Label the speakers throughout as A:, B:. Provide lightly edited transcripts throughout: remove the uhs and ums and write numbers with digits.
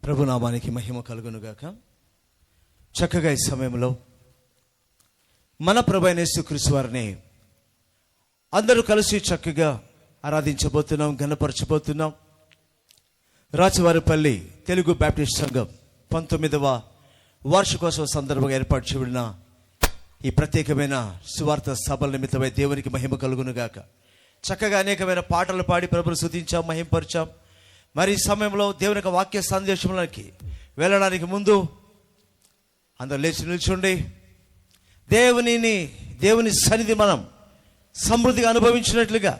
A: ప్రభునామానికి మహిమ కలుగునుగాక. చక్కగా ఈ సమయంలో మన ప్రభువైన యేసుక్రీస్తు వారిని అందరూ కలిసి చక్కగా ఆరాధించబోతున్నాం, ఘనపరచబోతున్నాం. రాచవారిపల్లి తెలుగు బ్యాప్టిస్ట్ సంఘం 19వ వార్షికోత్సవ సందర్భంగా ఏర్పాటు చేయబడిన ఈ ప్రత్యేకమైన సువార్త సభల నిమిత్తమై దేవునికి మహిమ కలుగునుగాక. చక్కగా అనేకమైన పాటలు పాడి ప్రభుని స్తుతించాం, మహింపరిచాం. మరి ఈ సమయంలో దేవుని యొక్క వాక్య సందేశంలోకి వెళ్ళడానికి ముందు అందరూ లేచి నిల్చుండి దేవుని సన్నిధి మనం సమృద్ధిగా అనుభవించినట్లుగా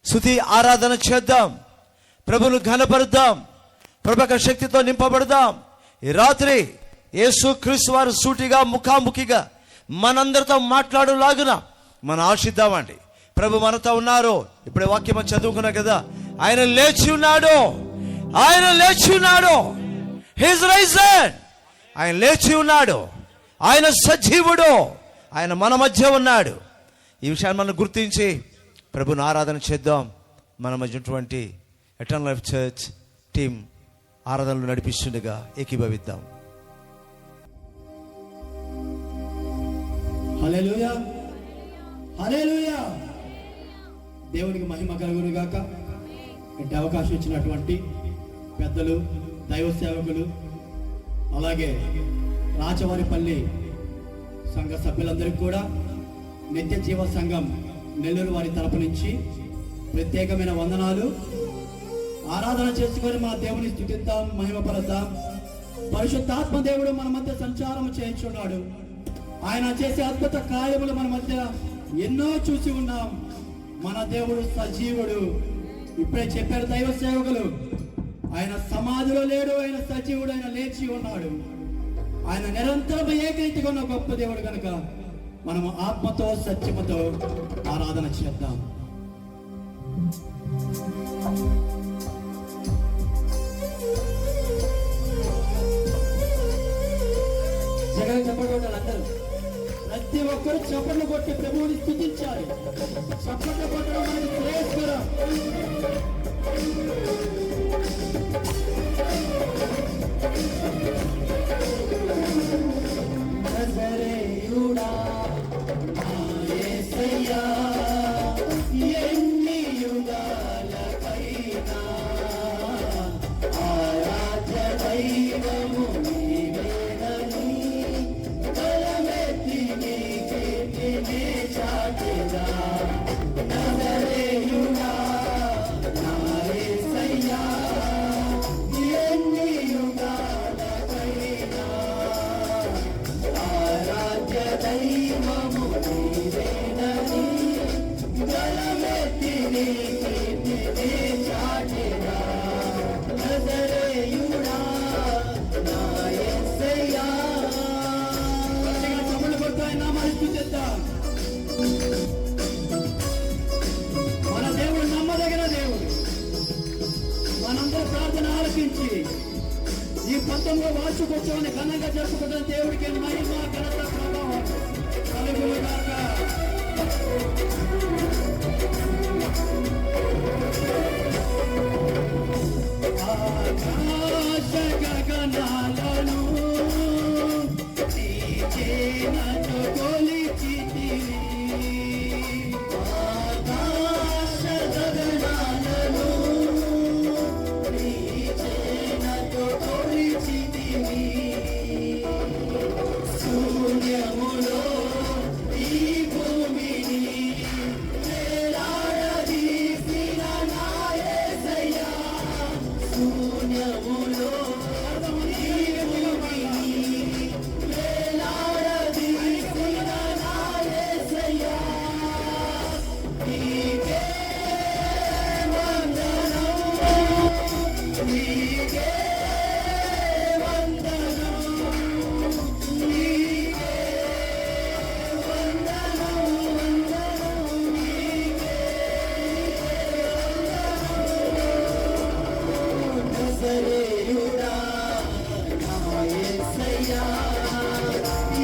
A: స్తుతి ఆరాధన చేద్దాం, ప్రభును ఘనపరుద్దాం, ప్రభు యొక్క శక్తితో నింపబడదాం. ఈ రాత్రి యేసుక్రీస్తు వారు సూటిగా ముఖాముఖిగా మనందరితో మాట్లాడులాగున మనం ఆశిద్దామండి. ప్రభు మనతో ఉన్నారు. ఇప్పుడే వాక్యం మనం చదువుకున్నాం కదా, ఆయన లేచి ఉన్నాడు, ఆయన లేచి ఉన్నాడు. హిస్ రైజన్, ఆయన లేచి ఉన్నాడు, ఆయన సజీవుడు, ఆయన మన మధ్య ఉన్నాడు. ఈ విషయాన్ని మనం గుర్తించి ప్రభుని ఆరాధన చేద్దాం. మన మధ్య ఉన్నటువంటి ఎటర్నల్ లైఫ్ చర్చ్ టీం ఆరాధనలు నడిపిస్తుండగా ఏకీభవిద్దాం.
B: హల్లెలూయా, హల్లెలూయా. దేవునికి మహిమ కలుగును గాక. ఇంటి అవకాశం ఇచ్చినటువంటి పెద్దలు, దైవ సేవకులు, అలాగే రాచవారిపల్లి సంఘ సభ్యులందరికీ కూడా నిత్య జీవ సంఘం నెల్లూరు వారి తరపు నుంచి ప్రత్యేకమైన వందనాలు. ఆరాధన చేసుకొని మన దేవుని స్తుతిద్దాం, మహిమపరుద్దాం. పరిశుద్ధాత్మ దేవుడు మన మధ్య సంచారం చేయించున్నాడు. ఆయన చేసే అద్భుత కార్యములు మన మధ్య ఎన్నో చూసి ఉన్నాం. మన దేవుడు సజీవుడు. ఇప్పుడే చెప్పారు దైవ సేవకులు, ఆయన సమాధిలో లేడు, ఆయన సజీవుడు, ఆయన లేచి ఉన్నాడు. ఆయన నిరంతరం ఏకరీతిగా ఉన్న గొప్ప దేవుడు కనుక మనము ఆత్మతో సత్యముతో ఆరాధన చేద్దాం. జగన్ చెప్పకూడదు, అందరూ ప్రతి ఒక్కరు చప్పట్లు కొట్టి ప్రభువుని స్తుతించాలి. చప్పట్లు కొట్టడం మనకి శ్రేయస్కరం. నజరేయుడా నా యేసయ్యా, ఎన్ని యుగాలకైనా ఆరాధ్య దైవము నీవేనని బలమెత్తి నీ కీర్తిని చాటెదా. నజరేయుడా నా యేసయ్యా, ఎన్ని యుగాలకైనా ఆరాధ్య దైవము నీవేనని బలమెత్తి నీ కీర్తిని చాటెదా. నజరేయుడా నా యేసయ్యా. చప్పట్లు కొడుతూ ఆయన నామాన్ని స్తుతిద్దాం. మన దేవుడు నమ్మదగిన దేవుడు. మనందరూ ప్రార్థన ఆలకించి ఈ 19వ వార్షికోత్సవాన్ని ఘనంగా జరుపుకుంటున్న దేవుడికి మహిమ, ఘనత, ప్రభావం కలుగునుగాక. ఆకాశ గగనాలను నీ చేనతో కొలిచితివి. ఆకాశ గగనాలను నీ చేనతో కొలిచితివి. శూన్యములో ఈ భూమిని వేలాడదీసిన నా యేసయ్యా. శూన్యములో ఈ భూమిని వేలాడదీసిన నా యేసయ్యా. నీకే వందనం, నీకే వందనం, నీకే వందనం, వందనం నీకే వందనం. నజరేయుడా నా యేసయ్యా,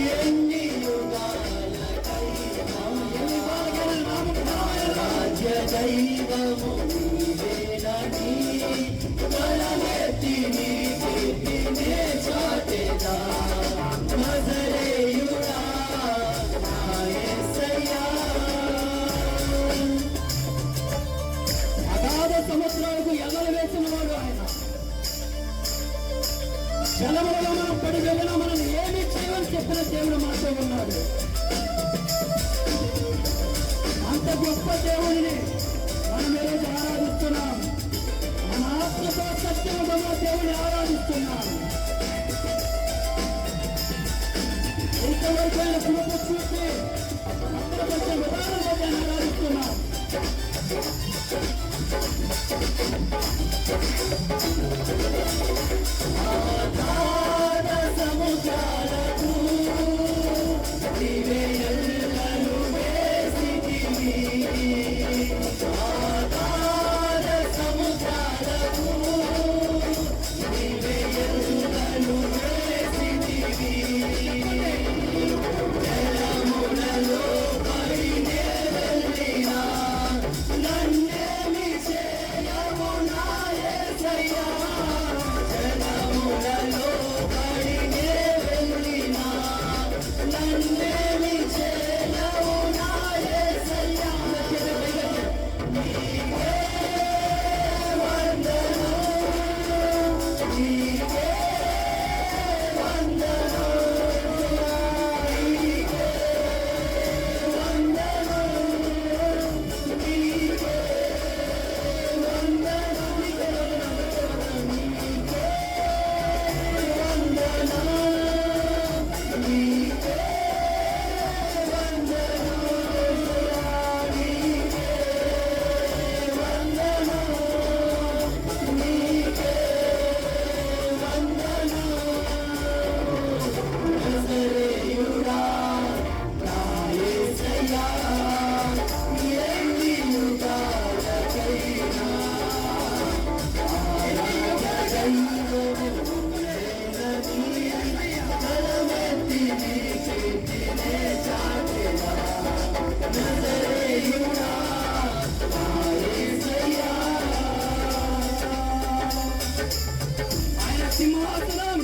B: ఎన్ని యుగాలకైనా ఆరాధ్య దైవము నీవేనని బలమెత్తి నీ కీర్తిని దేవుడు మనతో ఉన్నాడు. అంత గొప్ప దేవుడిని మనం ఈరోజు ఆరాధిస్తున్నాం. మన ఆత్మతో సత్యముగా దేవుడిని ఆరాధిస్తున్నాం. ఇంతవరకు ఆయన కృప చూసి భద్రపరిచే విధానం బట్టి ఆయన ఆరాధిస్తున్నాం. సముద్రాలకు నీవే ఎల్లలు వేసితివి. ఆకాశ సముద్రాలకు నీవే ఎల్లలు వేసితివి. జలములలో పడినే వెళ్ళినా నన్నేమి చేయవు నా యేసయ్యా. జలములలో పడినే వెళ్ళినా నన్నేమి చేయవు నా యేసయ్యా. నీకే వందనం, నీకే వందనం, నీకే వందనం, నీకే వందనం, నీకే వందనం, నీకే ఆయన సింహాసనం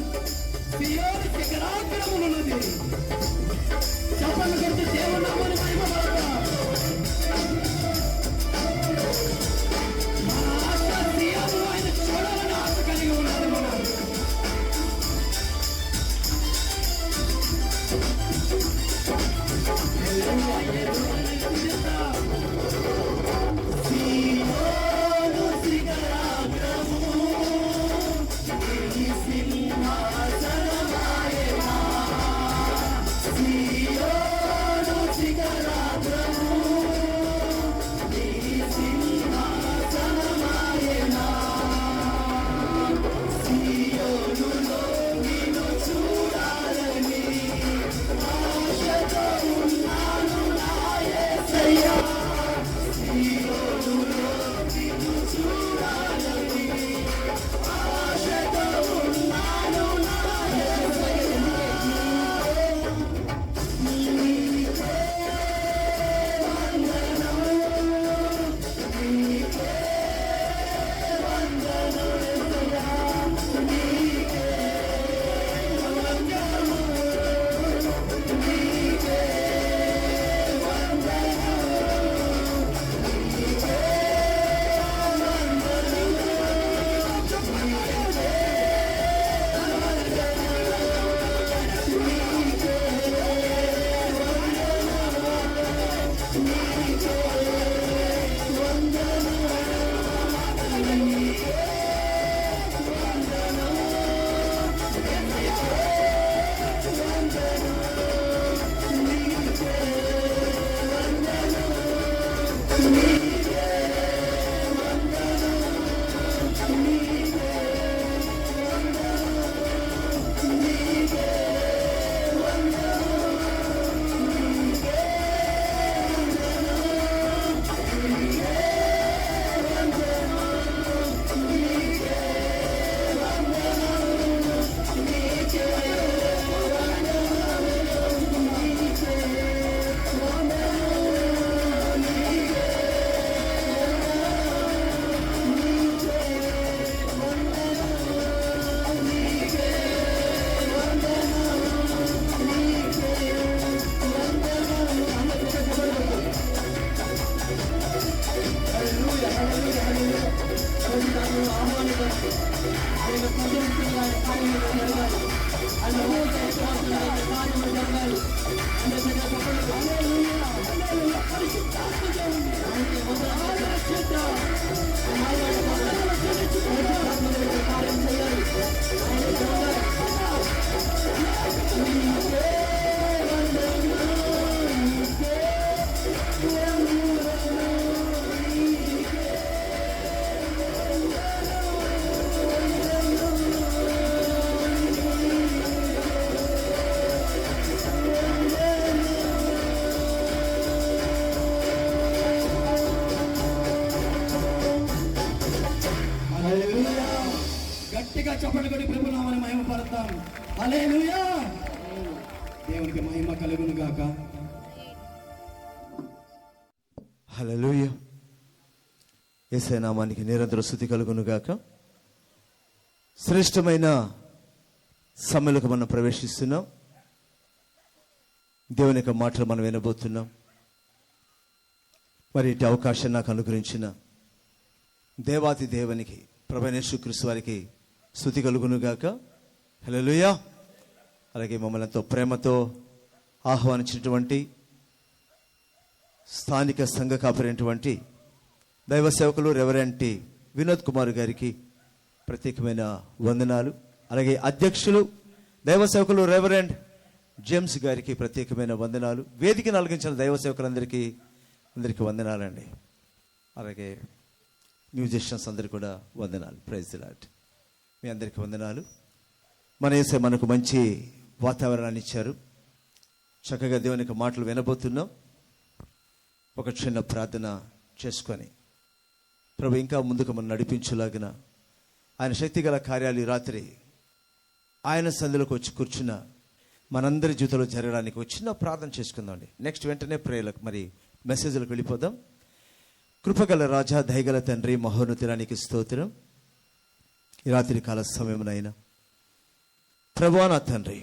B: సియోను శిఖరాగ్రమునున్నది. చెప్పండి కొడుతూ దేవుని నామాన్ని మహిమపడతాం. మన ఆశ సియోను ఆయన చూడాలని ఆశ కలిగి ఉన్నది. మనం సియోను శిఖరాగ్రము నీ సింహాసనమాయెనా. సియోను శిఖరాగ్రము నీ సింహాసనమాయెనా. సియోనులో నిన్ను చూడాలని ఆశతో ఉన్నాను నా యేసయ్యా. సియోనులో నిన్ను చూడాలని ఆశతో ఉన్నాను నా యేసయ్యా. నీకే వందనం, నీకే వందనం యేసయ్యా. నీకే వందనం, నీకే గట్టిగా చప్పట్లు కొట్టి ప్రభు నామమున మహిమ పడతాం. హల్లెలూయా. దేవునికి మహిమ కలుగును గాక.
A: హల్లెలూయా. యేసయ్య నామానికి నిరంతర స్తుతి కలుగును గాక. శ్రేష్టమైన సమయంలోకి మనం ప్రవేశిస్తున్నాం. దేవుని యొక్క మాటలు మనం వినబోతున్నాం. మరి ఇటు అవకాశం నాకు అనుగ్రహించిన దేవాతి దేవునికి ప్రభువైన యేసుక్రీస్తు వారికి స్తుతి కలుగును గాక. హల్లెలూయా. అలాగే మమ్మల్ని ఎంతో ప్రేమతో ఆహ్వానించినటువంటి స్థానిక సంఘ కాపరైనటువంటి దైవ సేవకులు రెవరెంట్ వినోద్ కుమార్ గారికి ప్రత్యేకమైన వందనాలు. అలాగే అధ్యక్షులు దైవ సేవకులు రెవరెంట్ జేమ్స్ గారికి ప్రత్యేకమైన వందనాలు. వేదికను అలగించిన దైవ సేవకులందరికీ వందనాలండి. అలాగే మ్యూజిషియన్స్ అందరికీ కూడా వందనాలు. Praise the lord. మీ అందరికీ వందనాలు. మన యేసయ్య మనకు మంచి వాతావరణాన్ని ఇచ్చారు. చక్కగా దేవుని యొక్క మాటలు వినబోతున్నాం. ఒక చిన్న ప్రార్థన చేసుకొని ప్రభు ఇంకా ముందుకు మనం నడిపించులాగిన ఆయన శక్తిగల కార్యాలు ఈ రాత్రి ఆయన సంధిలోకి వచ్చి కూర్చున్న మనందరి జీవితంలో జరగడానికి వచ్చిన ప్రార్థన చేసుకుందామండి. నెక్స్ట్ వెంటనే ప్రేయర్లకు మరి మెసేజ్లకు వెళ్ళిపోదాం. కృపగల రాజా, దయగల తండ్రి, మహోన్నతునికి స్తోత్రం. ఈ రాత్రి కాల సమయమునైనా ప్రభువా నా తండ్రి,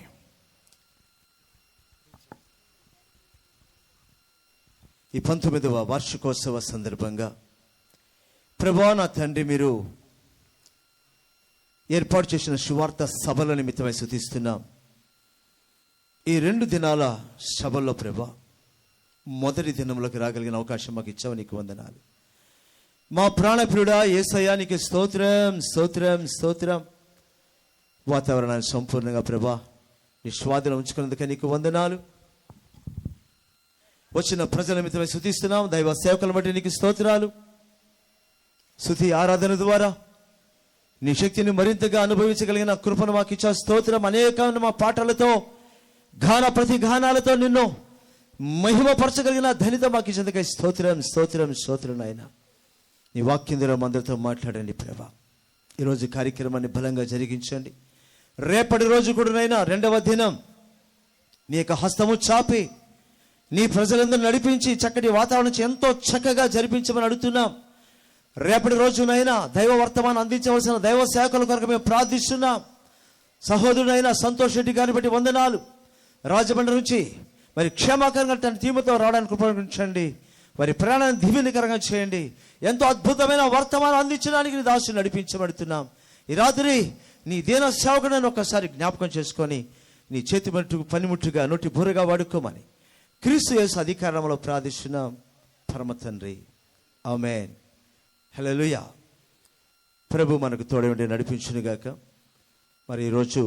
A: ఈ 19వ వార్షికోత్సవ సందర్భంగా ప్రభువా నా తండ్రి, మీరు ఏర్పాటు చేసిన సువార్త సభల నిమిత్తమై స్తుతిస్తున్నాం. ఈ 2 దినాల సభల్లో ప్రభా మొదటి దినంలోకి రాగలిగిన అవకాశం మాకు ఇచ్చావు, నీకు వందనాలు. మా ప్రాణప్రియుడా యేసయ్యా, నీకు స్తోత్రం స్తోత్రం స్తోత్రం. వాతావరణాన్ని సంపూర్ణంగా ప్రభా నీ స్వాధీనం ఉంచుకున్నందుకే నీకు వందనాలు. వచ్చిన ప్రజల నిమిత్తమై స్తుతిస్తున్నాం. దైవ సేవకుల బట్టి నీకు స్తోత్రాలు. స్తుతి ఆరాధన ద్వారా నీ శక్తిని మరింతగా అనుభవించగలిగిన కృపను మాకు ఇచ్చా స్తోత్రం. అనేకమైన మా పాటలతో ప్రతి గానాలతో నిన్ను మహిమపరచగలిగిన ధనిత మాకు ఇచ్చేందుకై స్తోత్రం స్తోత్రం స్తోత్రం. నాయన నీ వాక్యం ద్వారా అందరితో మాట్లాడండి ప్రభా. ఈరోజు కార్యక్రమాన్ని బలంగా జరిగించండి. రేపటి రోజు కూడా నైనా 2వ దినం నీ యొక్క హస్తము చాపి నీ ప్రజలందరూ నడిపించి చక్కటి వాతావరణం ఎంతో చక్కగా జరిపించమని అడుగుతున్నాం. రేపటి రోజునైనా దైవ వర్తమానం అందించవలసిన దైవ సేవకుల కొరకు మేము ప్రార్థిస్తున్నాం. సహోదరుడైన సంతోష్ రెడ్డి గారిని బట్టి వందనాలు. రాజమండ్రి నుంచి మరి క్షేమకరంగా తన టీముతో రావడానికి కృపణించండి. వారి ప్రయాణాన్ని దీవెనకరంగా చేయండి. ఎంతో అద్భుతమైన వర్తమానం అందించడానికి నీ దాసుని నడిపించబడుతున్నాం. ఈ రాత్రి నీ దీన సేవకులను ఒక్కసారి జ్ఞాపకం చేసుకొని నీ చేతి పనిముట్టుగా నోటి బూరగా వాడుకోమని క్రీస్తు యేసు అధికారంలో ప్రార్థిస్తున్నాం పరమ తండ్రి. ఆమేన్. హల్లెలూయా. ప్రభు మనకు తోడేండి నడిపించునుగాక. మరి ఈరోజు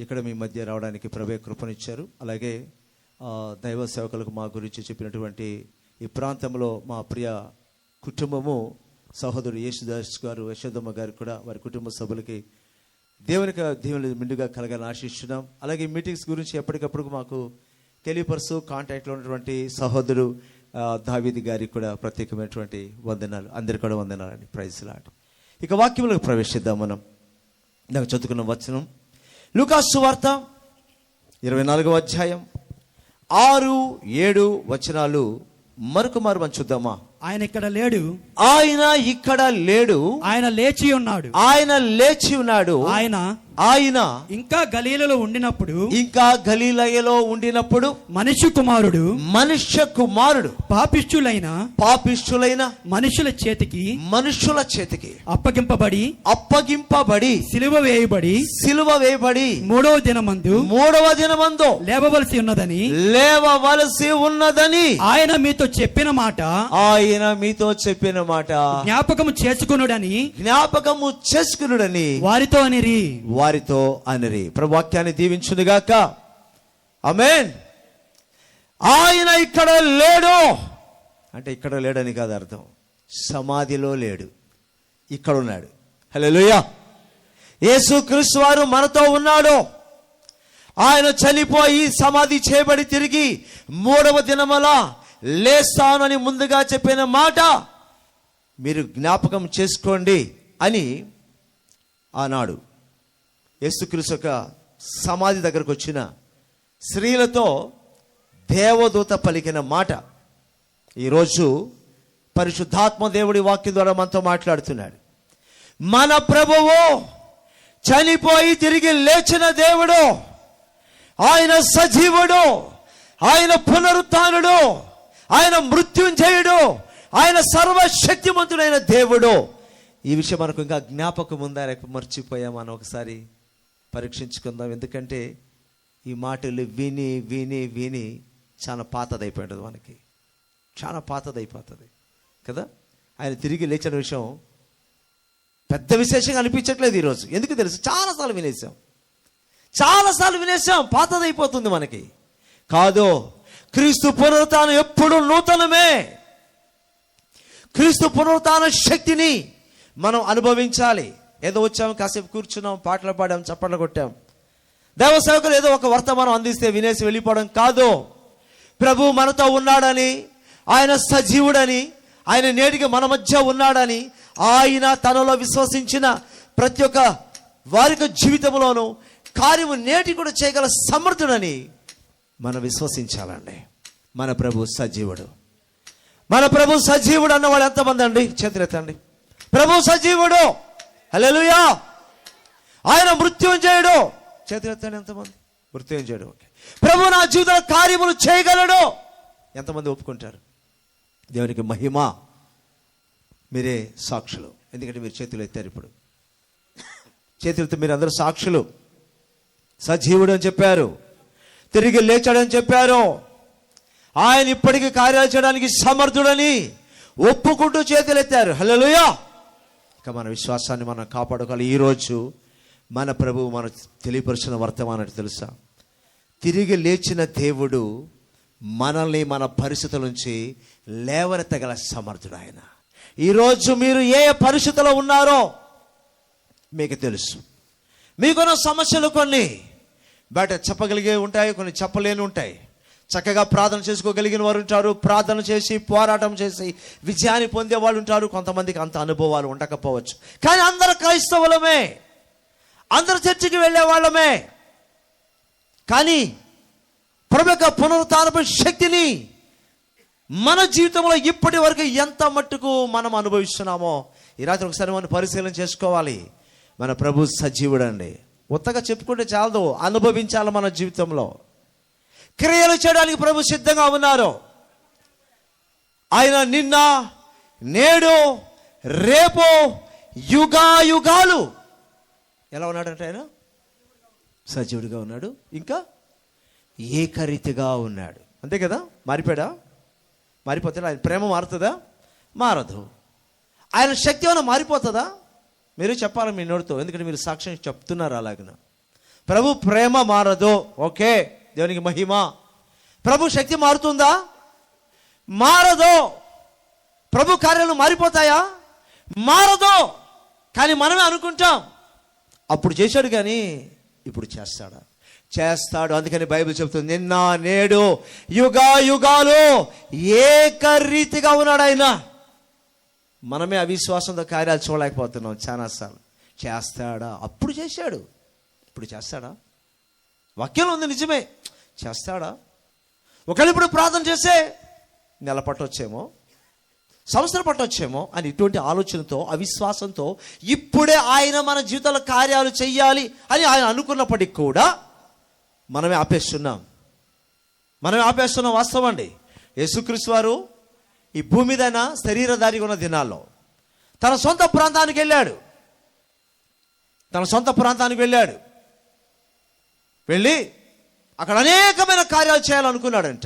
A: ఇక్కడ మీ మధ్య రావడానికి ప్రభు కృపనిచ్చారు. అలాగే దైవ సేవకులకు మా గురించి చెప్పినటువంటి ఈ ప్రాంతంలో మా ప్రియ కుటుంబము సహోదరుడు యేసుదాస్ గారు, యశోదమ్మ గారు కూడా వారి కుటుంబ సభ్యులకి దేవునికి దీవెనలు మెండుగా కలగాలని ఆశిస్తున్నాం. అలాగే మీటింగ్స్ గురించి ఎప్పటికప్పుడు మాకు తెలియపరుస్తూ కాంటాక్ట్లో ఉన్నటువంటి సహోదరు దావీద్ గారికి కూడా ప్రత్యేకమైనటువంటి వందనాలు. అందరికీ కూడా వందనాలండి. Praise Lord. ఇక వాక్యంలోకి ప్రవేశిద్దాం. మనం నాకు చదువుకున్న వచనం లూకాసు సువార్త 24వ అధ్యాయం 6-7 వచనాలు మరొక మనం చూద్దామా.
B: ఆయన ఇక్కడ లేడు,
A: ఆయన ఇక్కడ లేడు,
B: ఆయన లేచి ఉన్నాడు,
A: ఆయన లేచి ఉన్నాడు, ఆయన
B: ఇంకా గలీలలో ఉండినప్పుడు
A: మనుష్య కుమారుడు
B: పాపిష్ఠులైన మనుషుల చేతికి అప్పగింపబడి సిలువ వేయబడి మూడవ దినమందు లేవవలసి ఉన్నదని ఆయన మీతో చెప్పిన మాట జ్ఞాపకము చేసుకునుడని వారితో అనిరి. ప్రభు వాక్యాన్ని దీవించునుగాక. ఆమేన్. ఆయన ఇక్కడ లేడు అంటే ఇక్కడ లేడని కాదు అర్థం. సమాధిలో లేడు, ఇక్కడ ఉన్నాడు. హల్లెలూయా. యేసుక్రీస్తు వారు మనతో ఉన్నాడు. ఆయన చనిపోయి సమాధి చేయబడి తిరిగి 3వ దినమున లేస్తానని ముందుగా చెప్పిన మాట మీరు జ్ఞాపకం చేసుకోండి అని ఆనాడు
A: యేసుక్రీస్తు యొక్క సమాధి దగ్గరకు వచ్చిన స్త్రీలతో దేవదూత పలికిన మాట ఈరోజు పరిశుద్ధాత్మ దేవుడి వాక్యం ద్వారా మనతో మాట్లాడుతున్నాడు. మన ప్రభువు చనిపోయి తిరిగి లేచిన దేవుడు, ఆయన సజీవుడు, ఆయన పునరుత్థానుడు, ఆయన మృత్యుంజయుడు, ఆయన సర్వశక్తిమంతుడైన దేవుడు. ఈ విషయం మనకు ఇంకా జ్ఞాపకం ఉందా లేక మర్చిపోయామని ఒకసారి పరీక్షించుకుందాం. ఎందుకంటే ఈ మాటలు విని విని విని చాలా పాతదైపోయింది, మనకి చాలా పాతదైపోతుంది కదా. ఆయన తిరిగి లేచిన విషయం పెద్ద విశేషంగా అనిపించట్లేదు ఈరోజు. ఎందుకు తెలుసు? చాలాసార్లు వినేసాం, పాతదైపోతుంది మనకి. కాదు, క్రీస్తు పునరుత్థానం ఎప్పుడు నూతనమే. క్రీస్తు పునరుత్థాన శక్తిని మనం అనుభవించాలి. ఏదో వచ్చాము, కాసేపు కూర్చున్నాం, పాటలు పాడాం, చప్పట్లు కొట్టాం, దైవ సేవకులు ఏదో ఒక వర్తమానం అందిస్తే వినేసి వెళ్ళిపోవడం కాదు. ప్రభు మనతో ఉన్నాడని, ఆయన సజీవుడని, ఆయన నేటికి మన మధ్య ఉన్నాడని, ఆయన తనలో విశ్వసించిన ప్రతి ఒక్క వారి జీవితంలోనూ కార్యము నేటి కూడా చేయగల సమర్థుడని మనం విశ్వసించాలండి. మన ప్రభు సజీవుడు. మన ప్రభు సజీవుడు అన్నవాళ్ళు ఎంతమంది అండి? చేతులెత్తండి. ప్రభు సజీవుడు, హల్లెలూయా. ఆయన మృత్యుంజయుడు, చేతులెత్తండి. ఎంతమంది? మృత్యుంజయుడు. ఓకే. ప్రభు నా జీవితంలో కార్యములు చేయగలడు, ఎంతమంది ఒప్పుకుంటారు? దేవునికి మహిమ. మీరే సాక్షులు, ఎందుకంటే మీరు చేతులు ఎత్తారు. ఇప్పుడు చేతులతో మీరు అందరూ సాక్షులు. సజీవుడు అని చెప్పారు, తిరిగి లేచాడని చెప్పారు, ఆయన ఇప్పటికీ కార్యాలు చేయడానికి సమర్థుడని ఒప్పుకుంటూ చేతులు ఎత్తారు. హల్లెలూయా. ఇక మన విశ్వాసాన్ని మనం కాపాడుకోవాలి. ఈరోజు మన ప్రభువు మన తెలియపరిచిన వర్తమానం తెలుసా? తిరిగి లేచిన దేవుడు మనల్ని మన పరిస్థితుల నుంచి లేవనెత్తగల సమర్థుడు ఆయన. ఈరోజు మీరు ఏ పరిస్థితిలో ఉన్నారో మీకు తెలుసు. మీకున్న సమస్యలు కొన్ని బయట చెప్పగలిగే ఉంటాయి, కొన్ని చెప్పలేని ఉంటాయి. చక్కగా ప్రార్థన చేసుకోగలిగిన వారు ఉంటారు, ప్రార్థన చేసి పోరాటం చేసి విజయాన్ని పొందే వాళ్ళు ఉంటారు. కొంతమందికి అంత అనుభవాలు ఉండకపోవచ్చు, కానీ అందరు క్రైస్తవులమే, అందరు చర్చికి వెళ్ళే వాళ్ళమే. కానీ ప్రభు యొక్క పునరుత్థానపు శక్తిని మన జీవితంలో ఇప్పటి వరకు ఎంత మట్టుకు మనం అనుభవిస్తున్నామో ఈ రాత్రి ఒకసారి మనం పరిశీలన చేసుకోవాలి. మన ప్రభు సజీవుడు అండి. ఉత్తగా చెప్పుకుంటే చాలదు, అనుభవించాలి. మన జీవితంలో క్రియలు చేయడానికి ప్రభు సిద్ధంగా ఉన్నారు. ఆయన నిన్న, నేడు, రేపు, యుగాయుగాలు ఎలా ఉన్నాడంటే ఆయన సజీవుడిగా ఉన్నాడు, ఇంకా ఏకరీతిగా ఉన్నాడు. అంతే కదా. మారిపోయాడా? మారిపోతాడా? ఆయన ప్రేమ మారుతుందా? మారదు. ఆయన శక్తి ఏమైనా మారిపోతుందా? మీరు చెప్పాలి మీ నోటితో, ఎందుకంటే మీరు సాక్ష్యం చెప్తున్నారు. అలాగన ప్రభు ప్రేమ మారదు. ఓకే, దేవునికి మహిమ. ప్రభు శక్తి మారుతుందా? మారదు. ప్రభు కార్యాలు మారిపోతాయా? మారదు. కానీ మనమే అనుకుంటాం అప్పుడు చేశాడు, కానీ ఇప్పుడు చేస్తాడా? చేస్తాడు. అందుకని బైబిల్ చెప్తుంది, నిన్న, నేడు, యుగాయుగాలు ఏకరీతిగా ఉన్నాడు ఆయన. మనమే అవిశ్వాసంతో కార్యాలు చూడలేకపోతున్నాం చాలాసార్లు. చేస్తాడా? అప్పుడు చేశాడు, ఇప్పుడు చేస్తాడా? వాక్యంలో ఉంది, నిజమే. చేస్తాడా? ఒకవేళ ఇప్పుడు ప్రార్థన చేస్తే నెల పట్టొచ్చేమో, సంవత్సరం పట్టొచ్చేమో అని ఇటువంటి ఆలోచనతో, అవిశ్వాసంతో ఇప్పుడే ఆయన మన జీవితంలో కార్యాలు చెయ్యాలి అని ఆయన అనుకున్నప్పటికీ కూడా మనమే ఆపేస్తున్నాం. వాస్తవం అండి. యేసుక్రీస్తు వారు ఈ భూమి మీద శరీరధారిగా ఉన్న దినాల్లో తన సొంత ప్రాంతానికి వెళ్ళాడు. వెళ్ళి అక్కడ అనేకమైన కార్యాలు చేయాలనుకున్నాడంట.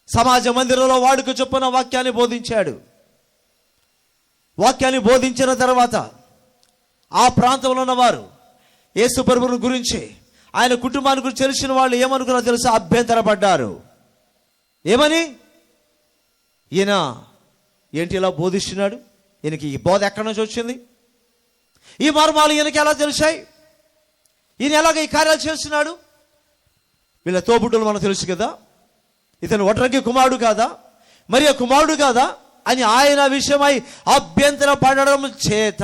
A: సమాజ మందిరంలో వాడుక చొప్పున వాక్యాన్ని బోధించాడు. వాక్యాన్ని బోధించిన తర్వాత ఆ ప్రాంతంలో ఉన్నవారు యేసు ప్రభువుని గురించి, ఆయన కుటుంబాన్ని గురించి తెలిసిన వాళ్ళు ఏమనుకున్నారో తెలుసా? అభ్యంతరపడ్డారు. ఏమని? ఈయన ఏంటి ఇలా బోధిస్తున్నాడు? ఈయనకి ఈ బోధ ఎక్కడి నుంచి వచ్చింది? ఈ మర్మాలు ఈయనకి ఎలా తెలిసాయి? ఈయన ఎలాగ ఈ కార్యాలు చేస్తున్నాడు? వీళ్ళ తోబుట్టులు మనకు తెలుసు కదా, ఇతను ఒట్రంగి కుమారుడు కాదా, మరి కుమారుడు కాదా అని ఆయన విషయమై అభ్యంతర పడడం చేత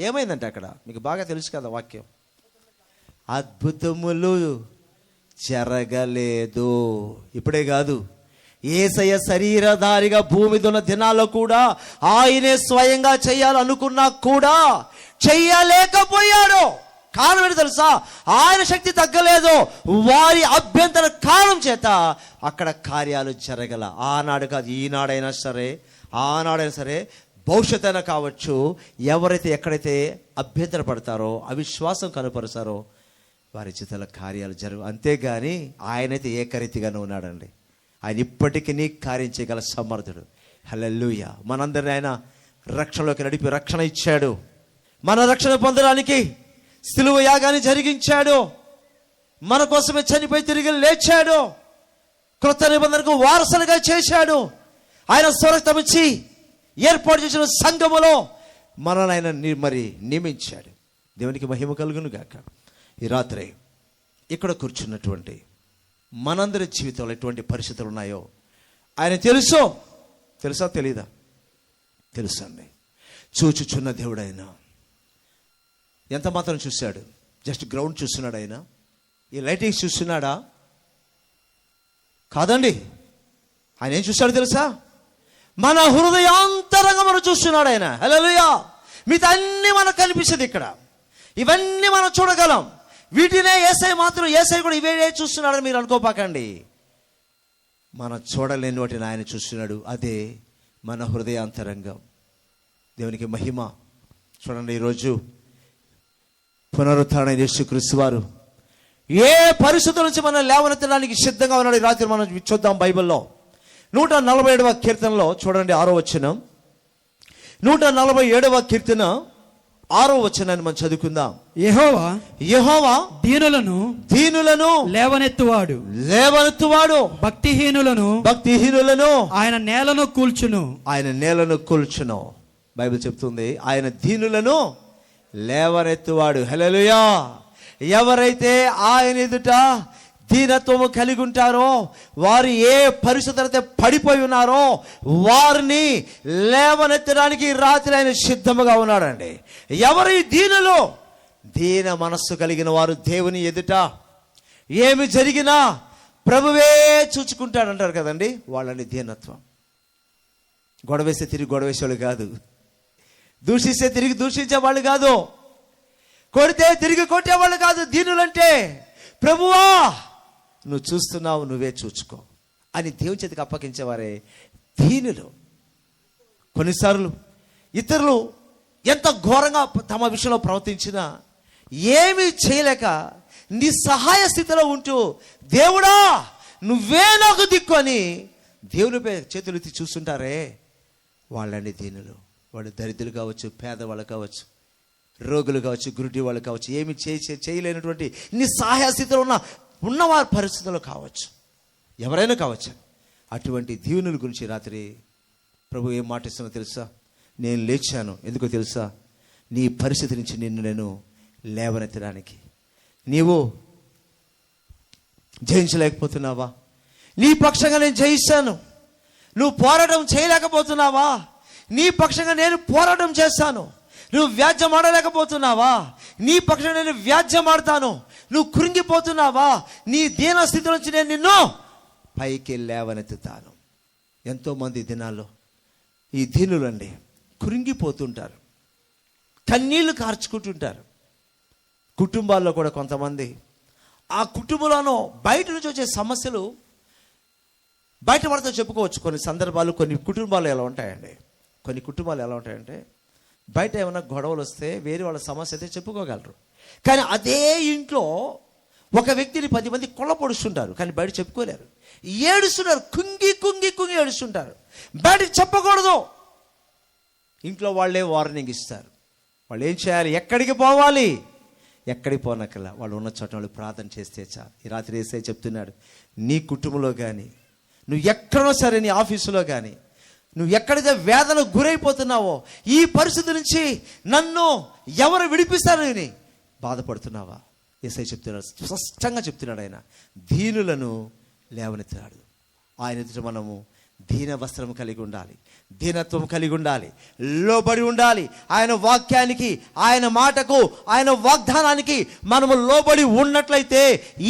A: ఏమైందంటే, అక్కడ మీకు బాగా తెలుసు కదా వాక్యం, అద్భుతములు జరగలేదు. ఇప్పుడే కాదు, యేసయ్య శరీరధారిగా భూమి మీద ఉన్న దినాల్లో కూడా ఆయనే స్వయంగా చేయాలనుకున్నా కూడా చెయ్యలేకపోయాడు. కారణం ఏంటి తెలుసా? ఆయన శక్తి తగ్గలేదు, వారి అభ్యంతర కారణం చేత అక్కడ కార్యాలు జరగల. ఆనాడు కాదు, ఈనాడైనా సరే, ఆనాడైనా సరే, భవిష్యత్ అయినా కావచ్చు, ఎవరైతే ఎక్కడైతే అభ్యంతర పడతారో, అవిశ్వాసం కనపరుస్తారో వారి జీవితంలో కార్యాలు జరుగు. అంతేగాని ఆయనైతే ఏకరీతిగానే ఉన్నాడండి. ఆయన ఇప్పటికీ కార్యం చేయగల సమర్థుడు. హల్లెలూయా. మనందరినీ ఆయన రక్షణలోకి నడిపి రక్షణ ఇచ్చాడు. మన రక్షణ పొందడానికి సిలువ యాగాన్ని జరిగించాడు. మన కోసమే చనిపోయి తిరిగి లేచాడు. క్రొత్త నిబంధనకు వారసులుగా చేశాడు. ఆయన స్వరక్తం ఇచ్చి ఏర్పాటు చేసిన సంఘములో మనల్ని ఆయన మరి నియమించాడు. దేవునికి మహిమ కలుగును గాక. ఈ రాత్రి ఇక్కడ కూర్చున్నటువంటి మనందరి జీవితంలో ఎటువంటి పరిస్థితులు ఉన్నాయో ఆయన తెలుసా తెలీదా? తెలుసండి. చూచుచున్న దేవుడు ఆయన. ఎంత మాత్రం చూశాడు? జస్ట్ గ్రౌండ్ చూస్తున్నాడు ఆయన. ఈ లైటింగ్స్ చూస్తున్నాడా? కాదండి. ఆయన ఏం చూశాడు తెలుసా? మన హృదయాంతరంగమును చూస్తున్నాడు ఆయన. హల్లెలూయా. మిగతా అన్ని మనకు కనిపిస్తుంది ఇక్కడ, ఇవన్నీ మనం చూడగలం. వీటినే యేసయ్య కూడా ఇవే చూస్తున్నాడని మీరు అనుకోపాకండి. మనం చూడలేని వాటిని ఆయన చూస్తున్నాడు. అదే మన హృదయాంతరంగం. దేవునికి మహిమ. చూడండి, ఈరోజు పునరుత్థాన యేసుక్రీస్తు వారు ఏ పరిస్థితుల నుంచి మనం లేవనెత్తడానికి సిద్ధంగా ఉన్నాడు. ఈ రాత్రి మనం చూద్దాం. బైబిల్లో 147వ కీర్తనలో చూడండి, 6వ వచనం. 147వ కీర్తన 6వ వచనాన్ని మనం చదువుకుందాం. యెహోవా దీనులను లేవనెత్తువాడు, భక్తిహీనులను ఆయన నేలను కూల్చును. బైబిల్ చెప్తుంది ఆయన దీనులను లేవనెత్తువాడు. హల్లెలూయా. ఎవరైతే ఆయన ఎదుట దీనత్వము కలిగి ఉంటారో, వారు ఏ పరిస్థితులైతే పడిపోయి ఉన్నారో వారిని లేవనెత్తడానికి రాత్రి ఆయన సిద్ధముగా ఉన్నాడండి. ఎవరి దీనులు? దీన మనస్సు కలిగిన వారు దేవుని ఎదుట ఏమి జరిగినా ప్రభువే చూచుకుంటాడంటారు కదండి. వాళ్ళని దీనత్వం. గొడవేస్తే తిరిగి గొడవేసేవాళ్ళు కాదు, దూషిస్తే తిరిగి దూషించే వాళ్ళు కాదు, కొడితే తిరిగి కొట్టేవాళ్ళు కాదు. దీనులంటే ప్రభువా నువ్వు చూస్తున్నావు, నువ్వే చూచుకో అని దేవుని చేతికి అప్పగించేవారే దీనులు. కొన్నిసార్లు ఇతరులు ఎంత ఘోరంగా తమ విషయంలో ప్రవర్తించినా ఏమీ చేయలేక నిస్సహాయ స్థితిలో ఉంటూ దేవుడా నువ్వే నాకు దిక్కు అని దేవునిపై చేతులు ఎత్తి చూస్తుంటారే వాళ్ళని దీనులు. వాళ్ళు దరిద్రులు కావచ్చు, పేదవాళ్ళు కావచ్చు, రోగులు కావచ్చు, గురుడి వాళ్ళు కావచ్చు, ఏమి చేయలేనటువంటి నిస్సహాయ స్థితిలో ఉన్నవారి పరిస్థితుల్లో కావచ్చు, ఎవరైనా కావచ్చు. అటువంటి దీవునుల గురించి రాత్రి ప్రభు ఏం మాటిస్తున్నా తెలుసా? నేను లేచాను. ఎందుకో తెలుసా? నీ పరిస్థితి నుంచి నేను లేవనెత్తడానికి. నీవు జయించలేకపోతున్నావా? నీ పక్షంగా నేను జయిస్తాను. నువ్వు పోరాటం చేయలేకపోతున్నావా? నీ పక్షంగా నేను పోరాటం చేస్తాను. నువ్వు వ్యాజ్యం ఆడలేకపోతున్నావా? నీ పక్షంగా నేను వ్యాజ్యం ఆడతాను. నువ్వు కృంగిపోతున్నావా? నీ దీన స్థితి నుంచి నేను నిన్ను పైకి లేవనెత్తుతాను. ఎంతోమంది దినాల్లో ఈ దీనులండి కృంగిపోతుంటారు, కన్నీళ్లు కార్చుకుంటుంటారు. కుటుంబాల్లో కూడా కొంతమంది ఆ కుటుంబంలోనూ బయట నుంచి వచ్చే సమస్యలు బయట పడితే చెప్పుకోవచ్చు. కొన్ని సందర్భాలు కొన్ని కుటుంబాలు ఎలా ఉంటాయండి, కొన్ని కుటుంబాలు ఎలా ఉంటాయంటే బయట ఏమైనా గొడవలు వస్తే వేరే వాళ్ళ సమస్య అయితే చెప్పుకోగలరు. కానీ అదే ఇంట్లో ఒక వ్యక్తిని 10 మంది కొల్లపొడుస్తుంటారు, కానీ బయట చెప్పుకోలేరు. ఏడుస్తున్నారు, కుంగి ఏడుస్తుంటారు. బయటకు చెప్పకూడదు. ఇంట్లో వాళ్ళే వార్నింగ్ ఇస్తారు. వాళ్ళు ఏం చేయాలి? ఎక్కడికి పోవాలి? ఎక్కడికి పోనక్కల వాళ్ళు ఉన్న చోట వాళ్ళు ప్రార్థన చేస్తే చాలు. ఈ రాత్రి యేసయ్య చెప్తున్నాడు, నీ కుటుంబంలో కానీ, నువ్వు ఎక్కడో సరే, నీ ఆఫీసులో కానీ, నువ్వు ఎక్కడైతే వేదన గురైపోతున్నావో, ఈ పరిస్థితి నుంచి నన్ను ఎవరు విడిపిస్తారని బాధపడుతున్నావా? యేసయ్య చెప్తున్నాడు, స్పష్టంగా చెప్తున్నాడు. ఆయన దీనులను లేవనెత్తాడు. ఆయన ఎదుట మనము దీన వస్త్రం కలిగి ఉండాలి, దీనత్వం కలిగి ఉండాలి, లోబడి ఉండాలి. ఆయన వాక్యానికి, ఆయన మాటకు, ఆయన వాగ్దానానికి మనము లోబడి ఉన్నట్లయితే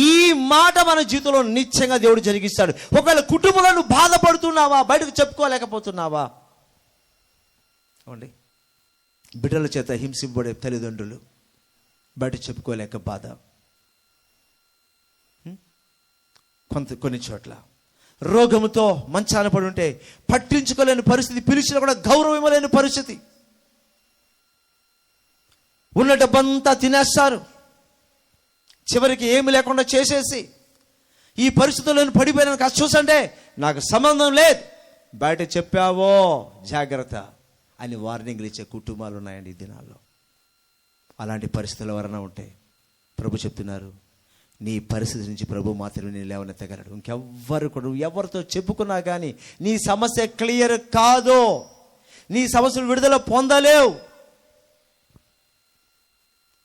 A: ఈ మాట మన జీవితంలో నిత్యంగా దేవుడు జరిగిస్తాడు. ఒకవేళ కుటుంబంలో బాధపడుతున్నావా, బయటకు చెప్పుకోలేకపోతున్నావా, అవునండి, బిడ్డల చేత హింసింపబడే తల్లిదండ్రులు, బయట చెప్పుకోలేక బాధ, కొన్ని చోట్ల రోగముతో మంచాన పడి ఉంటే పట్టించుకోలేని పరిస్థితి, పిలిచినా కూడా గౌరవం ఇవ్వలేని పరిస్థితి, ఉన్న డబ్బంతా తినేస్తారు, చివరికి ఏమి లేకుండా చేసేసి ఈ పరిస్థితుల్లో పడిపోయిన చూసంటే నాకు సంబంధం లేదు, బయట చెప్పావో జాగ్రత్త అని వార్నింగ్లు ఇచ్చే కుటుంబాలు ఉన్నాయండి ఈ దినాల్లో. అలాంటి పరిస్థితుల వలన ఉంటే ప్రభు చెప్తున్నారు, నీ పరిస్థితి నుంచి ప్రభు మాత్రమే నేను లేవనెత్తగలడు. ఇంకెవ్వరు కూడా, ఎవరితో చెప్పుకున్నా కానీ నీ సమస్య క్లియర్ కాదు, నీ సమస్యలు విడుదల పొందలేవు.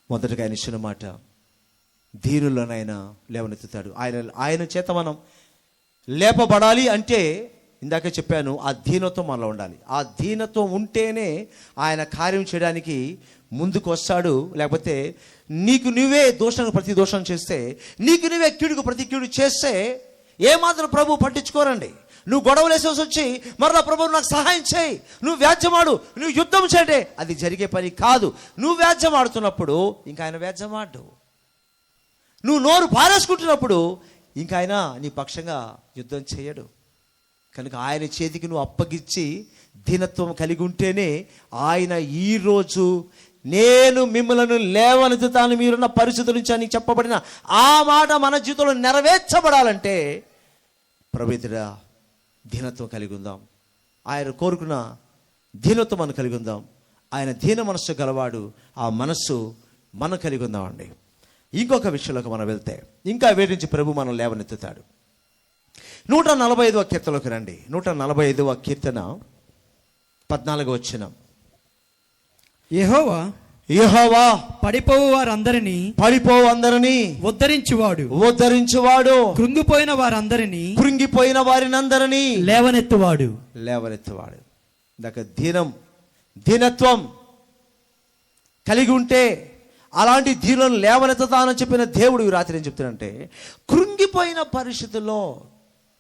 A: మొదటగా ఆయన ఇచ్చిన మాట, దీనులనైనా లేవనెత్తుతాడు. ఆయన చేత మనం లేపబడాలి అంటే, ఇందాక చెప్పాను, ఆ దీనత్వం మనలో ఉండాలి. ఆ దీనత్వం ఉంటేనే ఆయన కార్యం చేయడానికి ముందుకు వస్తాడు. లేకపోతే నీకు నువ్వే దోషానికి ప్రతి దోషం చేస్తే, నీకు నువ్వే కీడుకు ప్రతి కీడు చేస్తే ఏమాత్రం ప్రభు పట్టించుకోరండి. నువ్వు గొడవలేసేసి వచ్చి మరలా ప్రభు నాకు సహాయం చేయి, నువ్వు వ్యాజ్యమాడు, నువ్వు యుద్ధం చేయడే, అది జరిగే పని కాదు. నువ్వు వ్యాజ్యమాడుతున్నప్పుడు ఇంకా ఆయన వ్యాజ్యమాడు. నువ్వు నోరు పారేసుకుంటున్నప్పుడు ఇంకా ఆయన నీ పక్షంగా యుద్ధం చేయడు. కనుక ఆయన చేతికి నువ్వు అప్పగించి దీనత్వం కలిగి ఉంటేనే ఆయన ఈరోజు నేను మిమ్మల్ని లేవనెత్తుతాను మీరున్న పరిస్థితుల నుంచి అని చెప్పబడిన ఆ మాట మన జీవితంలో నెరవేర్చబడాలంటే ప్రభుత్వ దీనత్వం కలిగి ఉందాం. ఆయన కోరుకున్న దీనత్వం మనం కలిగి ఉందాం. ఆయన దీన మనస్సు గలవాడు, ఆ మనస్సు మనం కలిగి ఉందామండి. ఇంకొక విషయంలోకి మనం వెళ్తే, ఇంకా వేడి నుంచి ప్రభు మనం లేవనెత్తుతాడు. 145వ కీర్తనలోకి రండి. 145వ కీర్తన 14వ వచనం.
C: యెహోవా పడిపోవు వారందరినీ ఉద్ధరించువాడు, కృంగిపోయిన వారినందరినీ లేవనెత్తువాడు. ఇందాక దీనత్వం కలిగి ఉంటే అలాంటి దీనులను లేవనెత్తుతానని చెప్పిన దేవుడు ఈ రాత్రి ఏం చెప్తాడంటే, కృంగిపోయిన పరిస్థితుల్లో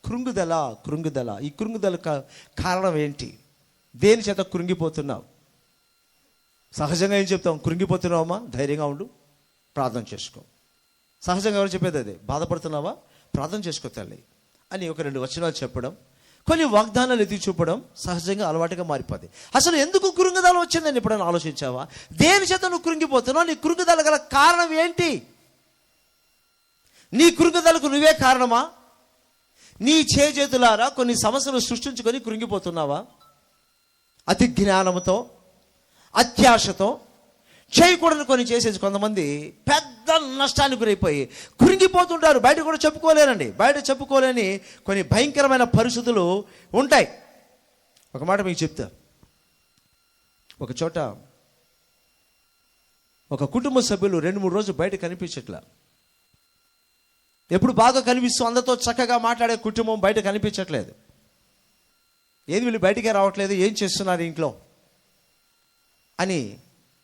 C: కృంగుదల. ఈ కృంగుదల కారణం ఏంటి? దేని చేత కృంగిపోతున్నావు? సహజంగా ఏం చెప్తాం? కృంగిపోతున్నావమ్మా, ధైర్యంగా ఉండు, ప్రార్థన చేసుకో. సహజంగా ఎవరు చెప్పేది అదే. బాధపడుతున్నావా, ప్రార్థన చేసుకో తల్లి అని ఒక 2 వచనాలు చెప్పడం, కొన్ని వాగ్దానాలు ఎత్తి చూపడం సహజంగా అలవాటుగా మారిపోద్ది. అసలు ఎందుకు కృంగుదల వచ్చిందని ఎప్పుడైనా ఆలోచించావా? దేని చేత నువ్వు కృంగిపోతున్నావు? నీ కృంగుదల గల కారణం ఏంటి? నీ కృంగుదలకు నువ్వే కారణమా? నీ చేతులారా కొన్ని సమస్యలు సృష్టించుకొని కృంగిపోతున్నావా? అతి జ్ఞానంతో, అత్యాశతో చేయకూడని కొన్ని చేసేసి కొంతమంది పెద్ద నష్టానికి గురైపోయి కృంగిపోతుంటారు. బయట కూడా చెప్పుకోలేరండి. బయట చెప్పుకోలేని కొన్ని భయంకరమైన పరిస్థితులు ఉంటాయి. ఒక మాట మీకు చెప్తా. ఒక చోట ఒక కుటుంబ సభ్యులు 2-3 రోజులు బయట కనిపించట్లా. ఎప్పుడు బాగా కనిపిస్తూ అందరితో చక్కగా మాట్లాడే కుటుంబం బయట కనిపించట్లేదు. ఏది వీళ్ళు బయటికే రావట్లేదు, ఏం చేస్తున్నారు ఇంట్లో అని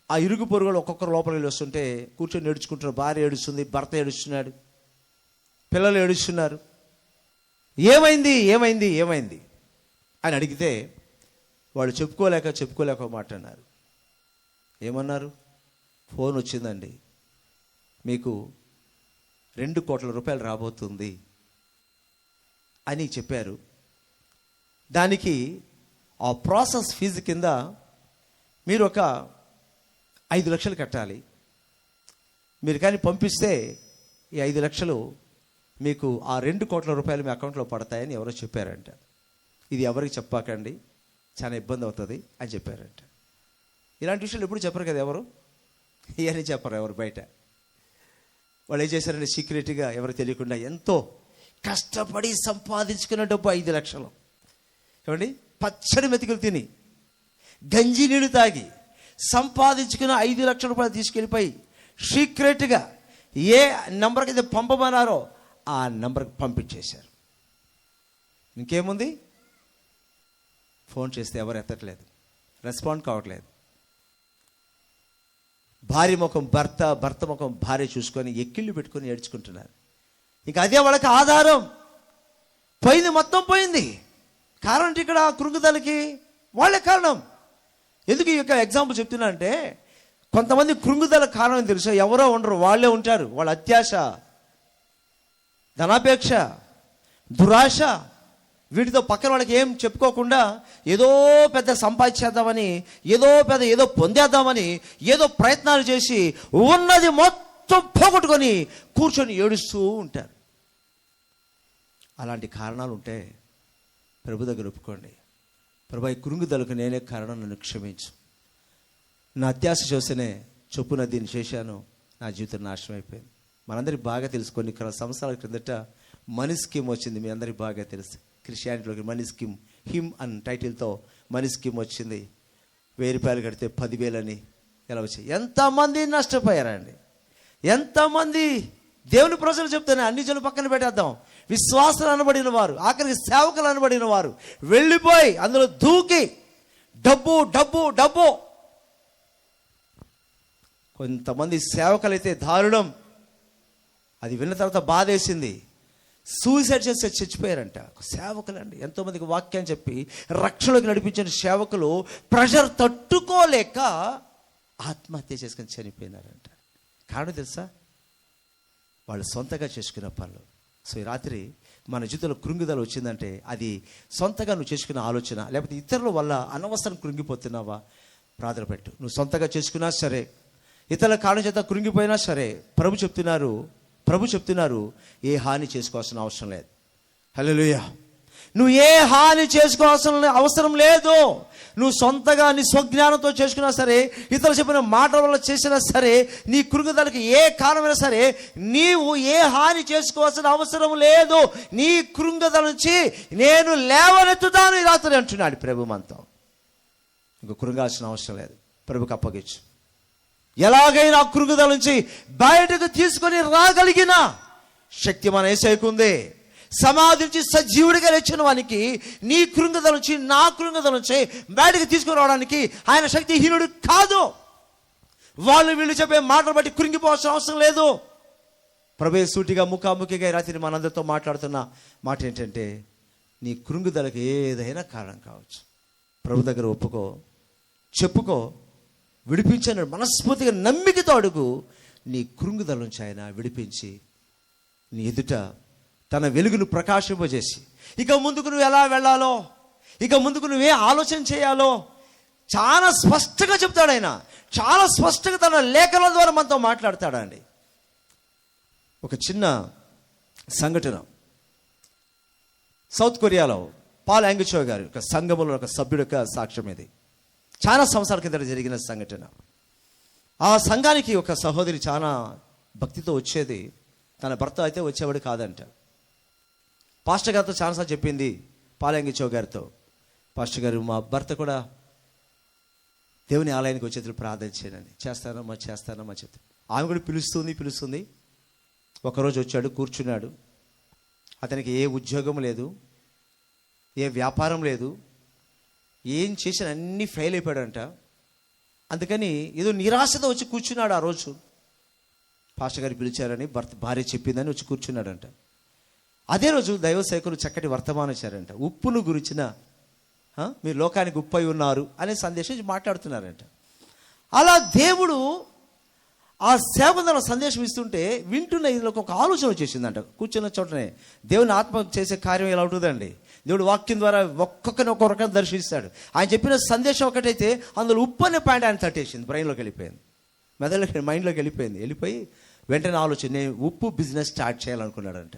C: ఆ ఇరుగు పొరుగులు ఒక్కొక్కరు లోపలికి వెళ్ళి వస్తుంటే కూర్చొని ఏడుచుకుంటున్నారు. భార్య ఏడుస్తుంది, భర్త ఏడుస్తున్నాడు, పిల్లలు ఏడుస్తున్నారు. ఏమైంది అని అడిగితే వాళ్ళు చెప్పుకోలేక మాట అన్నారు. ఏమన్నారు? ఫోన్ వచ్చిందండి, మీకు 2 కోట్ల రూపాయలు రాబోతుంది అని చెప్పారు. దానికి ఆ ప్రాసెస్ ఫీజు కింద మీరు ఒక 5 లక్షలు కట్టాలి. మీరు కానీ పంపిస్తే ఈ 5 లక్షలు మీకు ఆ 2 కోట్ల రూపాయలు మీ అకౌంట్లో పడతాయని ఎవరో చెప్పారంట. ఇది ఎవరికి చెప్పాకండి, చాలా ఇబ్బంది అవుతుంది అని చెప్పారంట. ఇలాంటి విషయాలు ఎప్పుడు చెప్పరు కదా ఎవరు, ఇవన్నీ చెప్పరు ఎవరు బయట. వాళ్ళు ఏం చేశారంటే సీక్రెట్గా ఎవరు తెలియకుండా ఎంతో కష్టపడి సంపాదించుకున్న డబ్బు 5 లక్షలు. ఏమండి, పచ్చడి మెతుకులు తిని గంజి నీళ్ళు తాగి సంపాదించుకున్న 5 లక్షల రూపాయలు తీసుకెళ్ళిపోయి సీక్రెట్గా ఏ నంబర్కి అయితే పంపమన్నారో ఆ నంబర్కి పంపించేశారు. ఇంకేముంది, ఫోన్ చేస్తే ఎవరు ఎత్తట్లేదు, రెస్పాండ్ కావట్లేదు. భార్య ముఖం భర్త, భర్త ముఖం భార్య చూసుకొని ఎక్కిళ్ళు పెట్టుకొని ఏడ్చుకుంటున్నారు. ఇంకా అదే వాళ్ళకి ఆధారం. పోయింది, మొత్తం పోయింది. కారణం ఇక్కడ కృంగుదలకి వాళ్ళే కారణం. ఎందుకు ఈ యొక్క ఎగ్జాంపుల్ చెప్తున్నా అంటే, కొంతమంది కృంగుదల కారణం తెలుసా? ఎవరో ఉండరు, వాళ్ళే ఉంటారు. వాళ్ళ అత్యాశ, ధనాపేక్ష, దురాశ, వీటితో పక్కన వాళ్ళకి ఏం చెప్పుకోకుండా ఏదో పెద్ద సంపాదించేద్దామని, ఏదో పొందేద్దామని ఏదో ప్రయత్నాలు చేసి ఉన్నది మొత్తం పోగొట్టుకొని కూర్చొని ఏడుస్తూ ఉంటారు. అలాంటి కారణాలు ఉంటే ప్రభు దగ్గర ఒప్పుకోండి. ప్రభు, ఈ కృంగుదలకు నేనే కారణం, నన్ను క్షమించు. నా అత్యాశ చూస్తేనే చొప్పున దీన్ని చేశాను, నా జీవితం నాశనం అయిపోయింది. మనందరికీ బాగా తెలుసు, కొన్ని సంవత్సరాల క్రిందట మనీ స్కీమ్ వచ్చింది. మీ అందరికీ బాగా తెలుసు. క్రిస్టియానిటీలోకి మనీ స్కీమ్, హిమ్ అన్న టైటిల్తో మనీ స్కీమ్ వచ్చింది. 1000 రూపాయలు కడితే 10,000 అని ఎలా వచ్చాయి. ఎంతమంది నష్టపోయారండి, ఎంతమంది. దేవుని ప్రజలు చెప్తాను, అన్ని జనులు పక్కన పెట్టేద్దాం. విశ్వాసాలు అనబడిన వారు, ఆఖరికి సేవకులు అనబడిన వారు వెళ్ళిపోయి అందులో దూకి డబ్బు డబ్బు డబ్బు. కొంతమంది సేవకులైతే దారుణం. అది విన్న తర్వాత బాధేసింది. సూసైడ్ చేసి చచ్చిపోయారంట సేవకులండి. ఎంతోమందికి వాక్యాన్ని చెప్పి రక్షణలోకి నడిపించిన సేవకులు ప్రెషర్ తట్టుకోలేక ఆత్మహత్య చేసుకొని చనిపోయినారంట. కారణం తెలుసా? వాళ్ళు సొంతగా చేసుకున్న పనులు. సో ఈ రాత్రి మన జీవితంలో కృంగుదల వచ్చిందంటే అది సొంతగా నువ్వు చేసుకున్న ఆలోచన, లేకపోతే ఇతరుల వల్ల అనవసరం కృంగిపోతున్నావా? ప్రార్థన పెట్టు. నువ్వు సొంతగా చేసుకున్నా సరే, ఇతరుల కారణం చేత కృంగిపోయినా సరే, ప్రభు చెప్తున్నారు ఏ హాని చేసుకోవాల్సిన అవసరం లేదు. హల్లెలూయా. నువ్వు ఏ హాని చేసుకోవాల్సిన అవసరం లేదు. నువ్వు సొంతగా నీ స్వజ్ఞానంతో చేసుకున్నా సరే, ఇతరులు చెప్పిన మాటల వల్ల చేసినా సరే, నీ కృంగుదలకి ఏ కారణమైనా సరే, నీవు ఏ హాని చేసుకోవాల్సిన అవసరం లేదు. నీ కృంగుదల నుంచి నేను లేవనెత్తుతాను ఈ రాత్రి అంటున్నాడు ప్రభు మనతో. ఇంక కృంగాల్సిన అవసరం లేదు. ప్రభుకి అప్పగించు. ఎలాగైనా కృంగుదల నుంచి బయటకు తీసుకొని రాగలిగిన శక్తి మన యేసయ్యకు ఉంది. సమాధి నుంచి సజీవుడిగా లేచిన వానికి నీ కృంగుదల నుంచి, నా కృంగుదల నుంచి బయటకు తీసుకుని రావడానికి ఆయన శక్తిహీనుడు కాదు. వీళ్ళు చెప్పే మాటలు బట్టి కృంగిపోవాల్సిన అవసరం లేదు. ప్రభు సూటిగా ముఖాముఖిగా రాత్రి మనందరితో మాట్లాడుతున్న మాట ఏంటంటే, నీ కృంగుదలకు ఏదైనా కారణం కావచ్చు. ప్రభు దగ్గర ఒప్పుకో, చెప్పుకో, విడిపించాను మనస్ఫూర్తిగా నమ్మికతో అడుగు. నీ కృంగుదల నుంచి ఆయన విడిపించి నీ ఎదుట తన వెలుగును ప్రకాశింపజేసి, ఇక ముందుకు నువ్వు ఎలా వెళ్ళాలో, ఇక ముందుకు నువ్వే ఆలోచన చేయాలో చాలా స్పష్టంగా చెప్తాడు ఆయన. చాలా స్పష్టంగా తన లేఖల ద్వారా మనతో మాట్లాడతాడండి. ఒక చిన్న సంఘటన, సౌత్ కొరియాలో పాల్ యాంగిచో గారు ఒక సంఘములో ఒక సభ్యుడు యొక్క సాక్ష్యం. ఇది చాలా సంవత్సరాల కింద జరిగిన సంఘటన. ఆ సంఘానికి ఒక సహోదరి చాలా భక్తితో వచ్చేది. తన భర్త అయితే వచ్చేవాడు కాదంట. పాస్టర్ గారితో చాలాసార్లు చెప్పింది, పాలంగిచో గారితో, పాస్టర్ గారు మా భర్త కూడా దేవుని ఆలయానికి వచ్చేది ప్రార్థన చేయనండి. చేస్తానమ్మా చెప్తే ఆమె కూడా పిలుస్తుంది. ఒకరోజు వచ్చాడు, కూర్చున్నాడు. అతనికి ఏ ఉద్యోగం లేదు, ఏ వ్యాపారం లేదు, ఏం చేసిన అన్నీ ఫెయిల్ అయిపోయాడంట. అందుకని ఏదో నిరాశతో వచ్చి కూర్చున్నాడు. ఆ రోజు పాస్టర్ గారు పిలిచారని భార్య చెప్పిందని వచ్చి కూర్చున్నాడంట. అదే రోజు దైవ సేవకులు చక్కటి వర్తమానం ఇచ్చారంట. ఉప్పును గురించిన మీరు లోకానికి ఉప్పు అయి ఉన్నారు అనే సందేశం మాట్లాడుతున్నారంట. అలా దేవుడు ఆ సేవకుల సందేశం ఇస్తుంటే వింటున్న ఇదిలోకి ఒక ఆలోచన వచ్చేసిందంట. కూర్చున్న చోటనే దేవుని ఆత్మ చేసే కార్యం ఎలా ఉంటుందండి. దేవుడు వాక్యం ద్వారా ఒక్కొక్కరిని ఒక్కొక్క రకం దర్శిస్తాడు. ఆయన చెప్పిన సందేశం ఒకటైతే అందులో ఉప్పు అనే పాయింట్ ఆయన తట్టేసింది, బ్రెయిన్లోకి వెళ్ళిపోయింది, మెదడులోకి, మైండ్లోకి వెళ్ళిపోయి వెంటనే ఆలోచన, నేను ఉప్పు బిజినెస్ స్టార్ట్ చేయాలనుకున్నాడంట.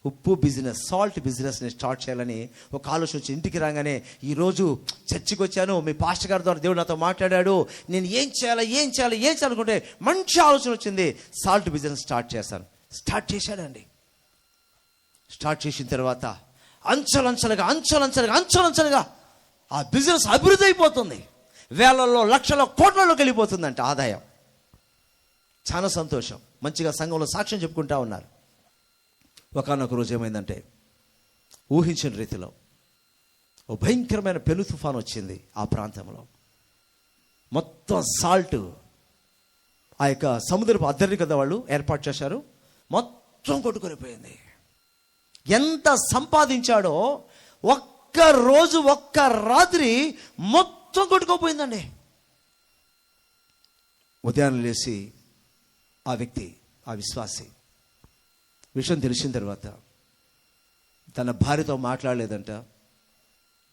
C: ఉప్పు బిజినెస్, సాల్ట్ బిజినెస్ని స్టార్ట్ చేయాలని ఒక ఆలోచన వచ్చి ఇంటికి రాగానే, ఈరోజు చర్చికి వచ్చాను, మీ పాస్టర్ గారి ద్వారా దేవుడు నాతో మాట్లాడాడు, నేను ఏం చేయాలనుకుంటే మంచి ఆలోచన వచ్చింది, సాల్ట్ బిజినెస్ స్టార్ట్ చేస్తాను. స్టార్ట్ చేశాడండి. స్టార్ట్ చేసిన తర్వాత అంచెలంచెలుగా ఆ బిజినెస్ అభివృద్ధి అయిపోతుంది. వేలల్లో, లక్షల, కోట్లలోకి వెళ్ళిపోతుందంట ఆదాయం. చాలా సంతోషం. మంచిగా సంఘంలో సాక్ష్యం చెప్పుకుంటా ఉన్నారు. ఒకనొక రోజు ఏమైందంటే, ఊహించిన రీతిలో ఓ భయంకరమైన పెను తుఫాను వచ్చింది ఆ ప్రాంతంలో. మొత్తం సాల్ట్, ఆ యొక్క సముద్రపు అద్దరిని కదా వాళ్ళు ఏర్పాటు చేశారు, మొత్తం కొట్టుకొని పోయింది. ఎంత సంపాదించాడో ఒక్క రోజు ఒక్క రాత్రి మొత్తం కొట్టుకోపోయిందండి. ఉదయాన్నే లేచి ఆ వ్యక్తి, ఆ విశ్వాసి విషయం తెలిసిన తర్వాత తన భార్యతో మాట్లాడలేదంట,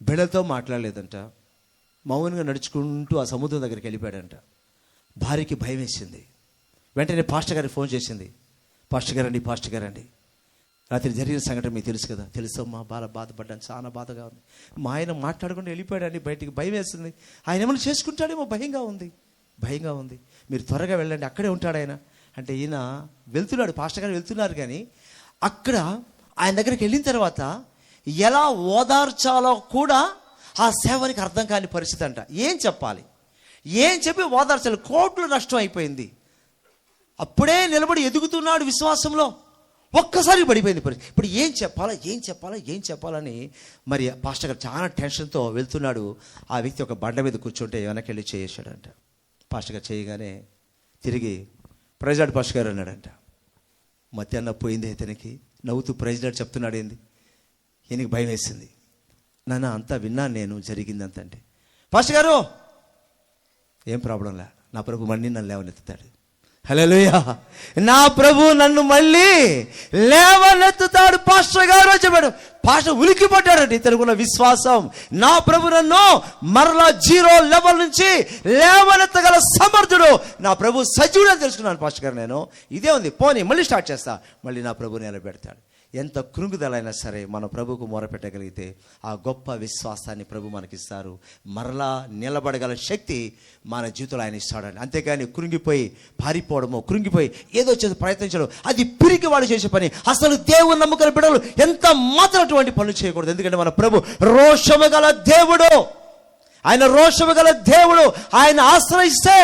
C: బిడ్డలతో మాట్లాడలేదంట, మౌనంగా నడుచుకుంటూ ఆ సముద్రం దగ్గరికి వెళ్ళిపోయాడంట. భార్యకి భయం వేసింది. వెంటనే పాస్టర్ గారికి ఫోన్ చేసింది. పాస్టర్ గారండి, రాత్రి జరిగిన సంఘటన మీకు తెలుసు కదా. తెలుసమ్మా, బాధపడ్డాను, చాలా బాధగా ఉంది. మా ఆయన మాట్లాడకుండా వెళ్ళిపోయాడండి బయటికి, భయం వేస్తుంది. ఆయన ఏమైనా చేసుకుంటాడేమో, భయంగా ఉంది. మీరు త్వరగా వెళ్ళండి, అక్కడే ఉంటాడు ఆయన అంటే. ఈయన వెళ్తున్నాడు, పాస్టర్ గారు వెళ్తున్నారు, కానీ అక్కడ ఆయన దగ్గరికి వెళ్ళిన తర్వాత ఎలా ఓదార్చాలో కూడా ఆ సేవనికి అర్థం కాని పరిస్థితి అంట. ఏం చెప్పి ఓదార్చాలి? కోట్లు నష్టం అయిపోయింది. అప్పుడే నిలబడి ఎదుగుతున్నాడు విశ్వాసంలో, ఒక్కసారి పడిపోయింది పరిస్థితి. ఇప్పుడు ఏం చెప్పాలని మరి పాస్టర్ గారు చాలా టెన్షన్తో వెళ్తున్నాడు. ఆ వ్యక్తి ఒక బండ మీద కూర్చుంటే వెనక్కి వెళ్ళి చేసాడంట. పాస్టర్ గారు చేయగానే తిరిగి ప్రైజ్లాడ్ పాస్టర్ గారు అన్నాడంట. మధ్యాహ్నం పోయింది ఇతనికి, నవ్వుతూ ప్రైజ్లాడ్ చెప్తున్నాడు. ఏంది? ఈయనకి భయం వేసింది. నాన్న అంతా విన్నాను నేను, జరిగిందంత అంటే. పాస్టర్ గారు ఏం ప్రాబ్లంలా, నా ప్రభు మళ్ళీ నన్ను లేవనెత్తుతాడు. హల్లెలూయా, నా ప్రభు నన్ను మళ్ళీ లేవనెత్తుతాడు పాస్టర్ గారు చెప్పాడు. పాస్టర్ ఉలికిపడ్డాడండి. ఇతనుకున్న విశ్వాసం, నా ప్రభు నన్ను మరలా 0 లెవెల్ నుంచి లేవనెత్తగల సమర్థుడు, నా ప్రభు సజీవుడు అని తెలుసుకున్నాను పాస్టర్ గారు నేను. ఇదే ఉంది, పోనీ మళ్ళీ స్టార్ట్ చేస్తా. మళ్ళీ నా ప్రభు నిలబెడతాడు. ఎంత కృంగుదలైనా సరే మన ప్రభుకు మొరపెట్టగలిగితే ఆ గొప్ప విశ్వాసాన్ని ప్రభు మనకిస్తారు. మరలా నిలబడగల శక్తి మన జీవితంలో ఆయన ఇస్తాడని. అంతేగాని కృంగిపోయి పారిపోవడమో, కృంగిపోయి ఏదో చేసి ప్రయత్నించడం, అది పిరికి వాడు చేసే పని. అసలు దేవుని నమ్మకం బిడ్డలు ఎంత మాత్రం అటువంటి పనులు చేయకూడదు. ఎందుకంటే మన ప్రభు రోషము గల దేవుడు, ఆయన రోషము గల దేవుడు. ఆయన ఆశ్రయిస్తే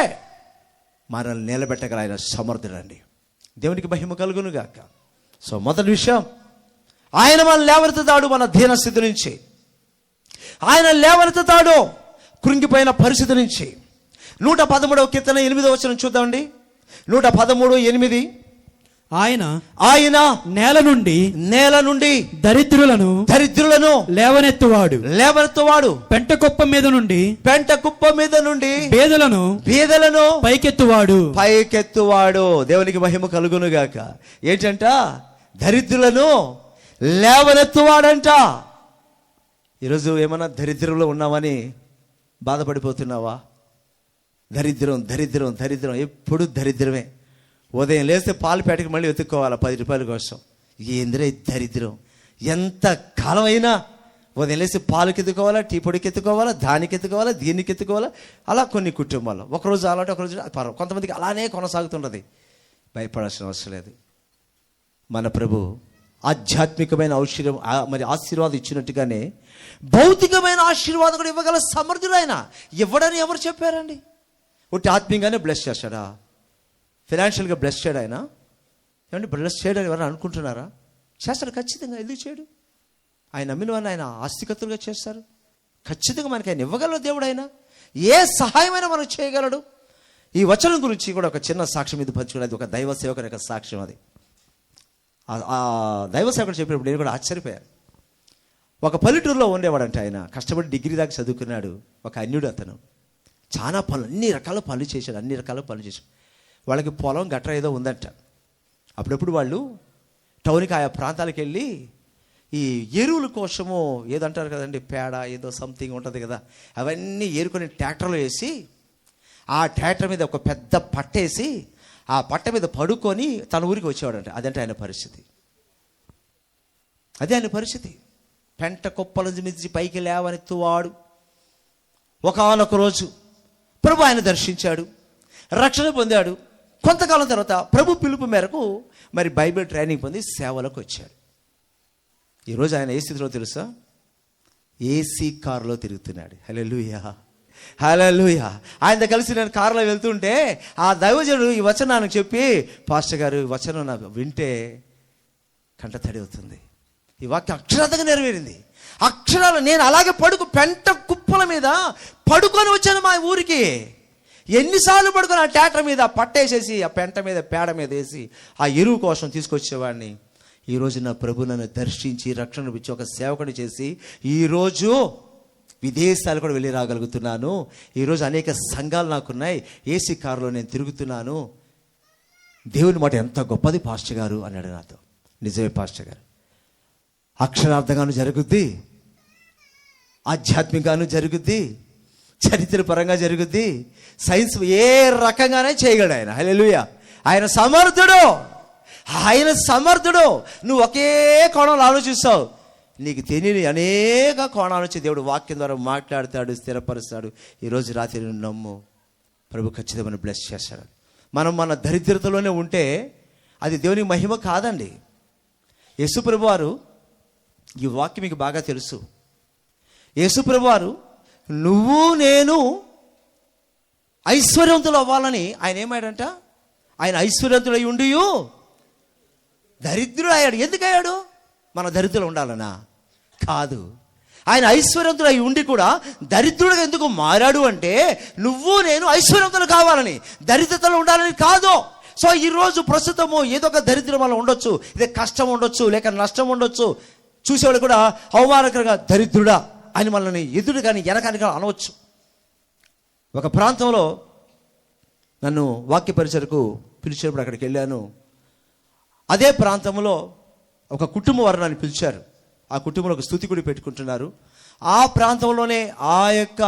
C: మనల్ని నిలబెట్టగల ఆయన సమర్థుడండి. దేవునికి మహిమ కలుగును గాక. సో మొదటి విషయం, ఆయన మనల్ని లేవనెత్తుతాడు మన దీనస్థితి నుంచి. ఆయన లేవనెత్తుతాడు కృంగిపోయిన పరిస్థితి నుంచి. 113వ కీర్తన 8వ వచనం చూద్దామండి. 113:8.
B: ఆయన నేల నుండి దరిద్రులను లేవనెత్తువాడు. పెంట కుప్ప మీద నుండి బీదలను పైకెత్తువాడు. దేవునికి మహిమ కలుగును గాక. ఏంటంట? దరిద్రులను లేవనెత్తువాడంట. ఈరోజు ఏమన్నా దరిద్రంలో ఉన్నామని బాధపడిపోతున్నావా? దరిద్రం ఎప్పుడు దరిద్రమే. ఉదయం లేస్తే పాలు పేటకి మళ్ళీ వెతుక్కోవాలి 10 రూపాయల కోసం. ఏందిరా దరిద్రం? ఎంత కాలమైనా ఉదయం లేస్తే పాలుకి ఎత్తుకోవాలా, టీ పొడికి ఎత్తుకోవాలా, దానికి ఎత్తుకోవాలా, దీనికి ఎత్తుకోవాలా. అలా కొన్ని కుటుంబాలు ఒకరోజు అలాంటి ఒకరోజు పర్వం, కొంతమందికి అలానే కొనసాగుతుంటుంది. భయపడాల్సిన అవసరం లేదు. మన ప్రభు ఆధ్యాత్మికమైన ఆశీర్వాదం ఇచ్చినట్టుగానే భౌతికమైన ఆశీర్వాదం కూడా ఇవ్వగల సమర్థుడు ఆయన. ఇవ్వడని ఎవరు చెప్పారండి? ఒకటి ఆత్మీయంగానే బ్లెస్ చేస్తాడా? ఫైనాన్షియల్గా బ్లెస్ చేయడు ఆయన? ఏమంటే బ్లెస్ చేయడం ఎవరైనా అనుకుంటున్నారా? చేస్తాడు ఖచ్చితంగా. ఎందుకు చేయడు? ఆయన నమ్మిన వారిని ఆయన ఆస్తికతులుగా చేస్తారు. ఖచ్చితంగా మనకి ఆయన ఇవ్వగలడు దేవుడు. ఆయన ఏ సహాయమైనా మనం చేయగలడు. ఈ వచనం గురించి కూడా ఒక చిన్న సాక్ష్యం ఇది పంచుకునేది. ఒక దైవ సేవకుని యొక్క సాక్ష్యం అది. ఆ దైవ సేవకుడు చెప్పినప్పుడు నేను కూడా ఆశ్చర్యపోయాను. ఒక పల్లెటూరులో ఉండేవాడంట ఆయన. కష్టపడి డిగ్రీ దాకా చదువుకున్నాడు. ఒక అన్యుడు అతను. చాలా పనులు, అన్ని రకాల పనులు చేశాడు. వాళ్ళకి పొలం గట్ర ఏదో ఉందంట. అప్పుడప్పుడు వాళ్ళు టౌన్కి ఆయా ప్రాంతాలకు వెళ్ళి ఈ ఎరువుల కోసము ఏదంటారు కదండి, పేడ ఏదో సంథింగ్ ఉంటుంది కదా, అవన్నీ ఏరుకొని ట్రాక్టర్లో వేసి ఆ ట్రాక్టర్ మీద ఒక పెద్ద పట్టేసి ఆ పట్ట మీద పడుకొని తన ఊరికి వచ్చేవాడంట. అదంటే ఆయన పరిస్థితి. అదే ఆయన పరిస్థితి. పెంట కుప్పల నుంచి పైకి లేవనెత్తువాడు. ఒకానొక రోజు ప్రభు ఆయన దర్శించాడు, రక్షణ పొందాడు. కొంతకాలం తర్వాత ప్రభు పిలుపు మేరకు మరి బైబిల్ ట్రైనింగ్ పొంది సేవలకు వచ్చాడు. ఈరోజు ఆయన ఏ స్థితిలో తెలుసా? ఏసీ కారులో తిరుగుతున్నాడు. హల్లెలూయా. ఆయనతో కలిసి నేను కారులో వెళ్తుంటే ఆ దైవజనుడు ఈ వచనాన్ని చెప్పి, పాస్టర్ గారు ఈ వచనం నాకు వింటే కంట తడి అవుతుంది, ఈ వాక్యం అక్షరార్థంగా నెరవేరింది.
C: అక్షరాలు నేను అలాగే పెంట కుప్పల మీద పడుకొని వచ్చాను మా ఊరికి. ఎన్నిసార్లు పడుకొని ఆ టేట మీద పట్టేసేసి ఆ పెంట మీద పేడ మీద వేసి ఆ ఎరువు కోసం తీసుకొచ్చేవాడిని. ఈరోజు నా ప్రభు నన్ను దర్శించి రక్షణ ఇచ్చి ఒక సేవకుని చేసి ఈరోజు విదేశాలు కూడా వెళ్ళి రాగలుగుతున్నాను. ఈరోజు అనేక సంఘాలు నాకున్నాయి. ఏసీ కారులో నేను తిరుగుతున్నాను. దేవుని మాట ఎంత గొప్పది పాస్టర్ గారు అన్నాడు నాతో. నిజమే పాస్టర్ గారు, అక్షరార్థంగాను జరుగుద్ది, ఆధ్యాత్మికంగాను జరుగుద్ది, చరిత్ర పరంగా జరుగుద్ది, సైన్స్ ఏ రకంగానే చేయగలడు ఆయన. హల్లెలూయా. ఆయన సమర్థుడు, ఆయన సమర్థుడు. నువ్వు ఒకే కోణంలో ఆలోచిస్తావు, నీకు తెలియని అనేక కోణాల నుంచి దేవుడు వాక్యం ద్వారా మాట్లాడతాడు, స్థిరపరుస్తాడు. ఈరోజు రాత్రి నువ్వు నమ్ము, ప్రభు ఖచ్చితమైన బ్లెస్ చేస్తాడు. మనం మన దరిద్రతలోనే ఉంటే అది దేవునికి మహిమ కాదండి. యేసుప్రభు వారు, ఈ వాక్యం మీకు బాగా తెలుసు, యేసుప్రభు వారు నువ్వు నేను ఐశ్వర్యవంతులు అవ్వాలని ఆయన ఏమాడంట? ఆయన ఐశ్వర్యవంతుడై ఉండి దరిద్రుడు అయ్యాడు. ఎందుకు అయ్యాడు? మన దరిద్రులు ఉండాలనా? కాదు. ఆయన ఐశ్వర్యవంతుడు అయి ఉండి కూడా దరిద్రుడుగా ఎందుకు మారాడు అంటే నువ్వు నేను ఐశ్వర్యవంతులు కావాలని, దరిద్రతలో ఉండాలని కాదు. సో ఈరోజు ప్రస్తుతము ఏదో ఒక దరిద్రం వల్ల ఉండొచ్చు, ఇదే కష్టం ఉండొచ్చు, లేక నష్టం ఉండొచ్చు. చూసేవాళ్ళు కూడా అవమానకరంగా దరిద్రుడా అని మనల్ని ఎదురు కానీ వెనకాని అనవచ్చు. ఒక ప్రాంతంలో నన్ను వాక్య పరిచయకు పిలిచినప్పుడు అక్కడికి వెళ్ళాను. అదే ప్రాంతంలో ఒక కుటుంబం వారు నన్ను పిలిచారు. ఆ కుటుంబంలో ఒక స్తుతి గుడి పెట్టుకుంటున్నారు. ఆ ప్రాంతంలోనే ఆ యొక్క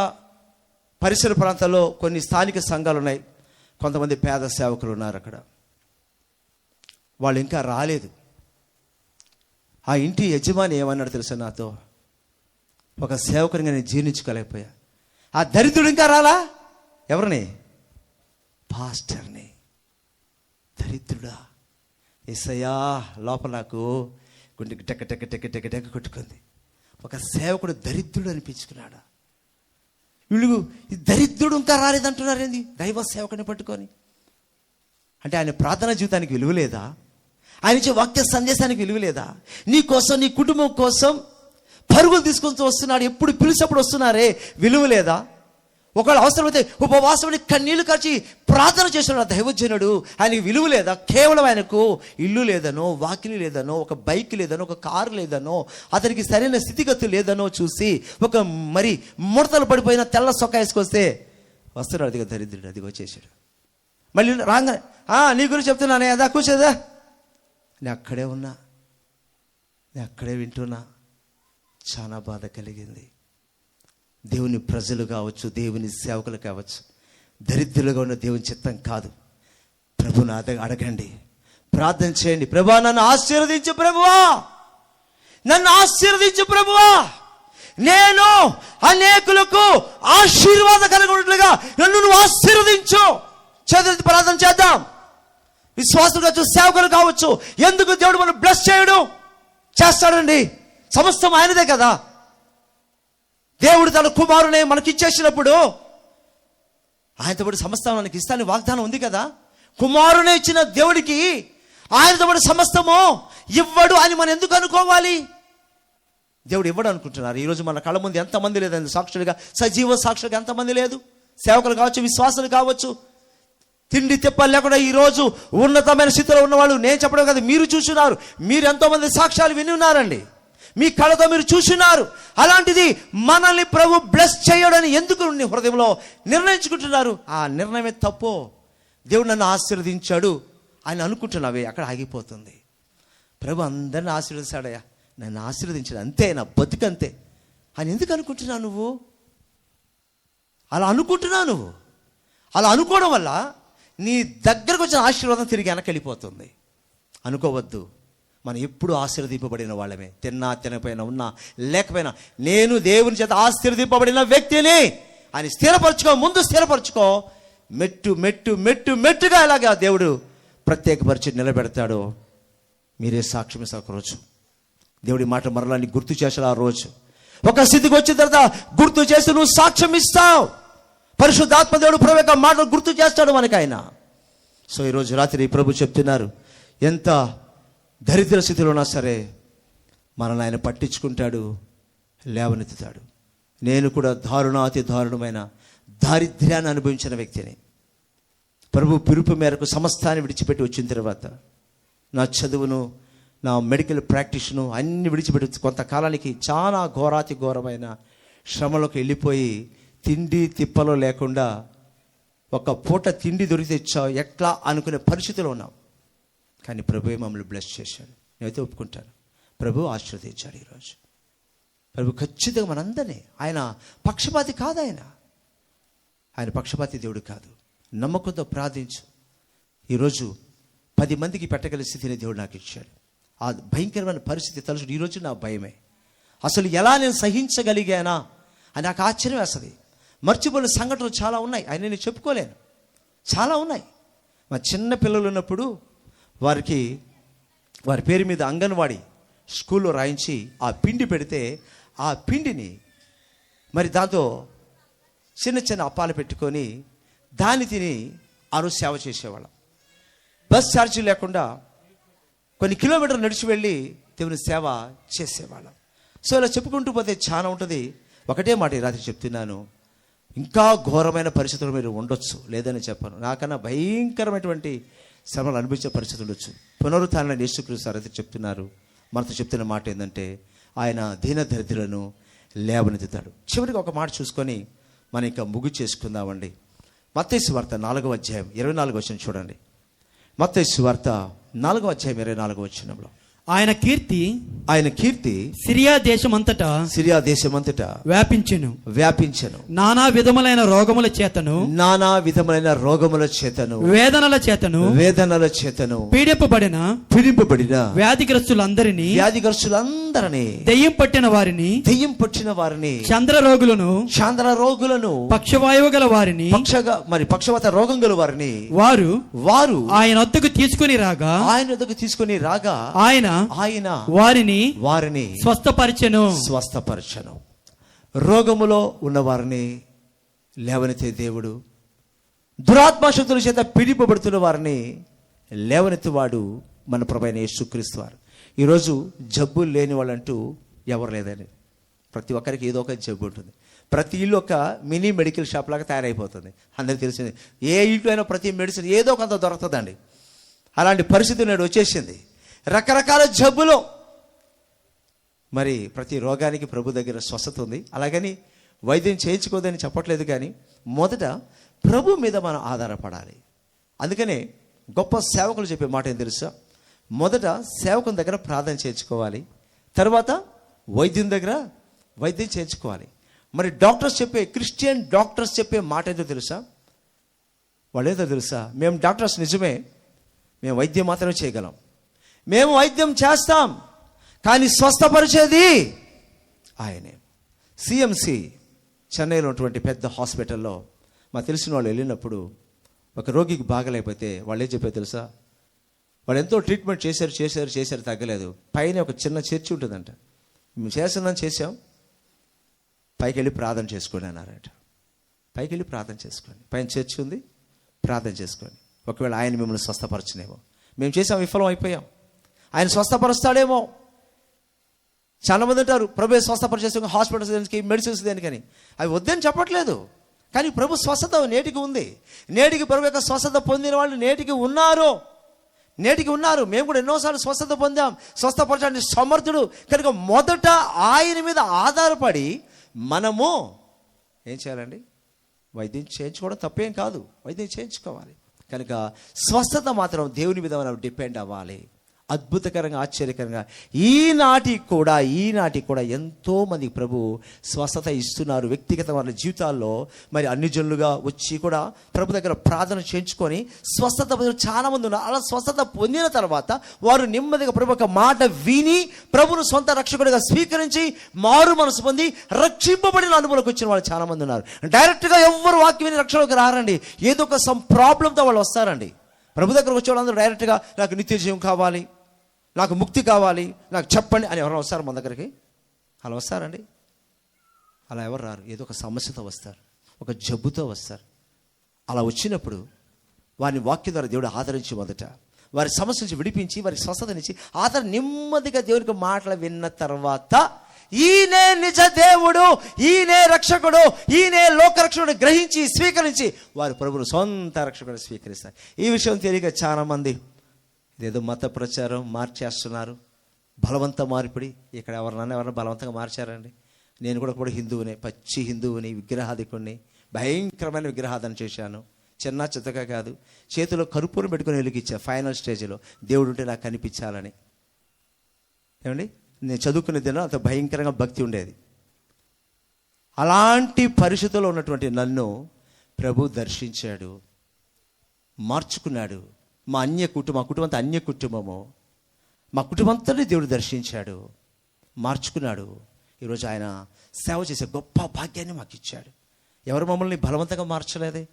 C: పరిసర ప్రాంతాల్లో కొన్ని స్థానిక సంఘాలు ఉన్నాయి. కొంతమంది పేద సేవకులు ఉన్నారు అక్కడ. వాళ్ళు ఇంకా రాలేదు. ఆ ఇంటి యజమాని ఏమన్నాడు తెలుసా నాతో? ఒక సేవకునిగా నేను జీర్ణించుకోలేకపోయా. ఆ దరిద్రుడు ఇంకా రాలా? ఎవరిని? పాస్టర్ని. దరిద్రుడా యేసయ్యా, లోపల నాకు గుండెకి టెక్క టెక్క టెక్క టెక్క టెక్క కొట్టుకుంది. ఒక సేవకుడు దరిద్రుడు అనిపించుకున్నాడు. వీళ్ళు ఈ దరిద్రుడు ఇంకా రాలేదంటున్నారు ఏంది? దైవ సేవకుని పట్టుకొని. అంటే ఆయన ప్రార్థనా జీవితానికి విలువ లేదా? ఆయన ఇచ్చే వాక్య సందేశానికి విలువ లేదా? నీ కోసం, నీ కుటుంబం కోసం పరుగులు తీసుకొని వస్తున్నాడు. ఎప్పుడు పిలిచినప్పుడు వస్తున్నారే, విలువ లేదా? ఒకవేళ అవసరమైతే ఉపవాసమని కన్నీళ్లు కార్చి ప్రార్థన చేస్తున్నాడు దైవజనుడు, ఆయనకి విలువ లేదా? కేవలం ఆయనకు ఇల్లు లేదనో, వాకిలి లేదనో, ఒక బైక్ లేదనో, ఒక కారు లేదనో, అతనికి సరైన స్థితిగతులు లేదనో చూసి ఒక మరి ముడతలు పడిపోయిన తెల్ల సొక్క వేసుకొస్తే వస్తున్నాడు. అదిగా దరిద్రుడు, అది వచ్చేసాడు. మళ్ళీ రాగానే నీ గురించి చెప్తున్నానే, అదా కూర్చోదా? నేను అక్కడే ఉన్నా, నేను అక్కడే వింటున్నా. చాలా బాధ కలిగింది. దేవుని ప్రజలు కావచ్చు, దేవుని సేవకులు కావచ్చు, దరిద్రులుగా ఉన్న దేవుని చిత్తం కాదు. ప్రభుని అడగండి, ప్రార్థన చేయండి. ప్రభువా నన్ను ఆశీర్వదించు, ప్రభువా నన్ను ఆశీర్వదించు, ప్రభువా నేను అనేకులకు ఆశీర్వాదకరంగా నన్ను నువ్వు ఆశీర్వదించు. చేతులెత్తి ప్రార్థన చేద్దాం. విశ్వాసులు కావచ్చు, సేవకులు కావచ్చు. ఎందుకు దేవుడు మనం బ్లెస్ చేయడు? చేస్తాడండి. సమస్తం ఆయనదే కదా. దేవుడు తన కుమారునే మనకిచ్చేసినప్పుడు ఆయనతో పాటు సమస్తం మనకి ఇస్తానని వాగ్దానం ఉంది కదా. కుమారునే ఇచ్చిన దేవుడికి ఆయనతో పాటు సమస్తము ఇవ్వడు అని మనం ఎందుకు అనుకోవాలి? దేవుడు ఇవ్వడు అనుకుంటున్నారు. ఈరోజు మన కళ్ళ ముందు ఎంతమంది లేదండి సాక్షులుగా, సజీవ సాక్షులుగా ఎంతమంది లేదు? సేవకులు కావచ్చు, విశ్వాసులు కావచ్చు. తిండి తిప్పలు లేకుండా ఈరోజు ఉన్నతమైన స్థితిలో ఉన్నవాళ్ళు, నేను చెప్పడం కదా, మీరు చూస్తున్నారు. మీరు ఎంతోమంది సాక్ష్యాలు విని ఉన్నారండి, మీ కళ్ళతో మీరు చూస్తున్నారు. అలాంటిది మనల్ని ప్రభు బ్లెస్ చేయడని ఎందుకు హృదయంలో నిర్ణయించుకుంటున్నారు? ఆ నిర్ణయమే తప్పు. దేవుడు నన్ను ఆశీర్వదించాడు అని అనుకుంటున్నావే, అక్కడ ఆగిపోతుంది. ప్రభు అందరిని ఆశీర్వదించాడయ్యా, నన్ను ఆశీర్వదించాడు, అంతే, నా బతుకంతే అని ఎందుకు అనుకుంటున్నావు నువ్వు? అలా అనుకుంటున్నావు నువ్వు. అలా అనుకోవడం వల్ల నీ దగ్గరకు వచ్చిన ఆశీర్వాదం తిరిగి వెనక్కి వెళ్ళిపోతుంది. అనుకోవద్దు. మనం ఎప్పుడు ఆశీర్వదింపబడిన వాళ్ళమే. తిన్నా తినకపోయినా, ఉన్నా లేకపోయినా, నేను దేవుని చేత ఆశీర్వదింపబడిన వ్యక్తిని అని స్థిరపరచుకో. ముందు స్థిరపరచుకో. మెట్టు మెట్టు మెట్టు మెట్టుగా ఎలాగా దేవుడు ప్రత్యేకపరిచి నిలబెడతాడో మీరే సాక్ష్యం ఇస్తారు. ఒక రోజు దేవుడి మాట మరలా నీకు గుర్తు చేశాడు. ఆ రోజు ఒక స్థితికి వచ్చిన తర్వాత గుర్తు చేసి నువ్వు సాక్ష్యం ఇస్తావు. పరిశుద్ధాత్మ దేవుడు ప్రభు యొక్క మాటలు గుర్తు చేస్తాడు మనకి ఆయన. సో ఈరోజు రాత్రి ప్రభు చెప్తున్నారు, ఎంత దరిద్ర స్థితిలో ఉన్నా సరే మనల్ని ఆయన పట్టించుకుంటాడు, లేవనెత్తుతాడు. నేను కూడా దారుణాతి దారుణమైన దారిద్ర్యాన్ని అనుభవించిన వ్యక్తిని. ప్రభు పిలుపు మేరకు సమస్తాన్ని విడిచిపెట్టి వచ్చిన తర్వాత నా చదువును, నా మెడికల్ ప్రాక్టీస్ను అన్ని విడిచిపెట్టి కొంతకాలానికి చాలా ఘోరాతి ఘోరమైన శ్రమలోకి వెళ్ళిపోయి తిండి తిప్పలో లేకుండా ఒక పూట తిండి దొరికితే ఎట్లా అనుకునే పరిస్థితిలో ఉన్నాం. కానీ ప్రభువే మమ్మల్ని బ్లెస్ చేశాడు. నేనైతే ఒప్పుకుంటాను, ప్రభు ఆశీర్వదించాడు. ఈరోజు ప్రభు ఖచ్చితంగా మనందరినీ, ఆయన పక్షపాతి కాదు, ఆయన పక్షపాతి దేవుడు కాదు. నమ్మకంతో ప్రార్థించు. ఈరోజు 10 మందికి పెట్టగల స్థితిని దేవుడు నాకు ఇచ్చాడు. ఆ భయంకరమైన పరిస్థితి తలుచుడు ఈరోజు నా భయమే. అసలు ఎలా నేను సహించగలిగానా అని నాకు ఆశ్చర్యం వేస్తుంది. మర్చిపోయిన సంఘటనలు చాలా ఉన్నాయి, ఆయన నేను చెప్పుకోలేను, చాలా ఉన్నాయి. మా చిన్న పిల్లలు ఉన్నప్పుడు వారి పేరు మీద అంగన్వాడీ స్కూల్లో రాయించి ఆ పిండి పెడితే ఆ పిండిని మరి దాంతో చిన్న చిన్న అప్పాలు పెట్టుకొని దాన్ని తిని ఆ రోజు సేవ చేసేవాళ్ళం. బస్ ఛార్జీ లేకుండా కొన్ని కిలోమీటర్లు నడిచి వెళ్ళి దేవుని సేవ చేసేవాళ్ళం. సో ఇలా చెప్పుకుంటూ పోతే చాలా ఉంటుంది. ఒకటే మాట ఈ రాత్రి చెప్తున్నాను, ఇంకా ఘోరమైన పరిస్థితులు మీరు ఉండొచ్చు, లేదని చెప్పను. నాకన్నా భయంకరమైనటువంటి శ్రమలు అనిపించే పరిస్థితి ఉండొచ్చు. పునరుత్థానం యేసుక్రీస్తు అయితే చెప్తున్నారు. మనతో చెప్తున్న మాట ఏంటంటే ఆయన దీనదరిద్రులను లేవనెత్తుతాడు. చివరికి ఒక మాట చూసుకొని మనం ఇంకా ముగ్గు చేసుకుందామండి. మత్తయి సువార్త 4వ అధ్యాయం 24వ వచనం చూడండి. మత్తయి సువార్త 4వ అధ్యాయం 24వ వచనంలో
B: ఆయన కీర్తి సిరియా దేశమంతటా వ్యాపించెను. నానా విధములైన రోగముల చేతను వేదనల చేతను పీడింపబడిన వ్యాధిగ్రస్తులందరినీ దెయ్యం పట్టిన వారిని చంద్ర రోగులను పక్షవాయువు గల వారిని
C: పక్షవాత రోగం గల వారిని
B: వారు ఆయన వద్దకు తీసుకుని రాగా ఆయన వారిని
C: స్వస్థపరచెను. రోగములో ఉన్న వారిని లేవనెత్తే దేవుడు, దురాత్మశక్తుల చేత పీడింపబడుతున్న వారిని లేవనెత్తువాడు మన ప్రభువైన యేసుక్రీస్తు వారు. ఈరోజు జబ్బులు లేని వాళ్ళంటూ ఎవరు లేదని, ప్రతి ఒక్కరికి ఏదో ఒక జబ్బు ఉంటుంది. ప్రతి ఇల్లు ఒక మినీ మెడికల్ షాప్ లాగా తయారైపోతుంది. అందరికీ తెలిసింది, ఏ ఇంట్లో అయినా ప్రతి మెడిసిన్ ఏదో కొంత దొరుకుతుందండి. అలాంటి పరిస్థితి నేడు వచ్చేసింది. రకరకాల జబ్బులు, మరి ప్రతి రోగానికి ప్రభు దగ్గర స్వస్థత ఉంది. అలాగని వైద్యం చేయించుకోదని చెప్పట్లేదు, కానీ మొదట ప్రభు మీద మనం ఆధారపడాలి. అందుకనే గొప్ప సేవకులు చెప్పే మాట ఏం తెలుసా, మొదట సేవకుని దగ్గర ప్రార్థన చేయించుకోవాలి, తర్వాత వైద్యం దగ్గర వైద్యం చేయించుకోవాలి. మరి క్రిస్టియన్ డాక్టర్స్ చెప్పే మాట ఏదో తెలుసా, వాళ్ళేదో తెలుసా, మేము డాక్టర్స్ నిజమే, మేము వైద్యం మాత్రమే చేయగలం, మేము వైద్యం చేస్తాం, కానీ స్వస్థపరిచేది ఆయనే. సిఎంసి చెన్నైలో ఉన్నటువంటి పెద్ద హాస్పిటల్లో మా తెలిసిన వాళ్ళు వెళ్ళినప్పుడు ఒక రోగికి బాగలేకపోతే వాళ్ళు ఏం చెప్పారు తెలుసా, వాళ్ళు ఎంతో ట్రీట్మెంట్ చేశారు తగ్గలేదు. పైన ఒక చిన్న చర్చి ఉంటుందంట, మేము చేసాం, పైకి వెళ్ళి ప్రార్థన చేసుకోండి అన్నారట. పైకి వెళ్ళి ప్రార్థన చేసుకోండి, పైన చర్చి ఉంది, ప్రార్థన చేసుకోండి. ఒకవేళ ఆయన మిమ్మల్ని స్వస్థపరచనేమో, మేము చేసాం, విఫలం అయిపోయాం, ఆయన స్వస్థపరుస్తాడేమో. చాలామంది అంటారు ప్రభు స్వస్థపరిచేస్తే హాస్పిటల్స్ దేనికి, మెడిసిన్స్ దేనికని. అవి వద్దని చెప్పట్లేదు, కానీ ప్రభు స్వస్థత నేటికి ఉంది. నేటికి ప్రభు యొక్క స్వస్థత పొందిన వాళ్ళు నేటికి ఉన్నారు. మేము కూడా ఎన్నోసార్లు స్వస్థత పొందాం. స్వస్థపరచడానికి సమర్థుడు కనుక మొదట ఆయన మీద ఆధారపడి మనము ఏం చేయాలండి, వైద్యం చేయించుకోవడం తప్పేం కాదు, వైద్యం చేయించుకోవాలి. కనుక స్వస్థత మాత్రం దేవుని మీద మనం డిపెండ్ అవ్వాలి. అద్భుతకరంగా, ఆశ్చర్యకరంగా ఈనాటికి కూడా ఎంతో మంది ప్రభు స్వస్థత ఇస్తున్నారు. వ్యక్తిగత వాళ్ళ జీవితాల్లో మరి అన్ని జనులుగా వచ్చి కూడా ప్రభు దగ్గర ప్రార్థన చేయించుకొని స్వస్థత పొందిన చాలా మంది ఉన్నారు. అలా స్వస్థత పొందిన తర్వాత వారు నెమ్మదిగా ప్రభు ఒక మాట విని ప్రభును సొంత రక్షకుడిగా స్వీకరించి మారు మనసు పొంది రక్షింపబడిన అనుభవంలోకి వచ్చిన వాళ్ళు చాలా మంది ఉన్నారు. డైరెక్ట్గా ఎవరు వాక్యం విని రక్షణలోకి రారండి, ఏదో ఒక ప్రాబ్లంతో వాళ్ళు వస్తారండి. ప్రభు దగ్గరకు వచ్చే వాళ్ళందరూ డైరెక్ట్గా నాకు నిత్య జీవం కావాలి, నాకు ముక్తి కావాలి, నాకు చెప్పండి అని ఎవరు వస్తారు మన దగ్గరికి? అలా వస్తారండి? అలా ఎవరు రారు. ఏదో ఒక సమస్యతో వస్తారు, ఒక జబ్బుతో వస్తారు. అలా వచ్చినప్పుడు వారిని వాక్యం ద్వారా దేవుడు ఆదరించి మొదట వారి సమస్య నుంచి విడిపించి వారికి స్వస్థతనిచ్చి నెమ్మదిగా దేవునికి మాటలు విన్న తర్వాత ఈయనే నిజ దేవుడు, ఈయనే రక్షకుడు, ఈయనే లోకరక్షకుడు గ్రహించి స్వీకరించి వారు ప్రభువును సొంత రక్షకుడు స్వీకరిస్తారు. ఈ విషయం తెలియక చాలా మంది ఇదేదో మత ప్రచారం మార్చేస్తున్నారు, బలవంత మార్పిడి. ఇక్కడ ఎవరన్నా బలవంతంగా మార్చారండి? నేను కూడా హిందువునే, పచ్చి హిందువుని, విగ్రహాధికుడిని, భయంకరమైన విగ్రహాధన చేశాను. చిన్న చిత్తగా కాదు, చేతిలో కర్పూరం పెట్టుకుని వెలిగించా ఫైనల్ స్టేజ్లో, దేవుడు ఉంటే నాకు కనిపించాలని. ఏమండి, నేను చదువుకునే దినం అంత భయంకరంగా భక్తి ఉండేది. అలాంటి పరిస్థితుల్లో ఉన్నటువంటి నన్ను ప్రభు దర్శించాడు, మార్చుకున్నాడు. మా కుటుంబం అంతా అన్య కుటుంబము, మా కుటుంబం అంతా దేవుడు దర్శించాడు, మార్చుకున్నాడు. ఈరోజు ఆయన సేవ చేసే గొప్ప భాగ్యాన్ని మాకు ఇచ్చాడు. ఎవరు మమ్మల్ని బలవంతంగా మార్చలేదే,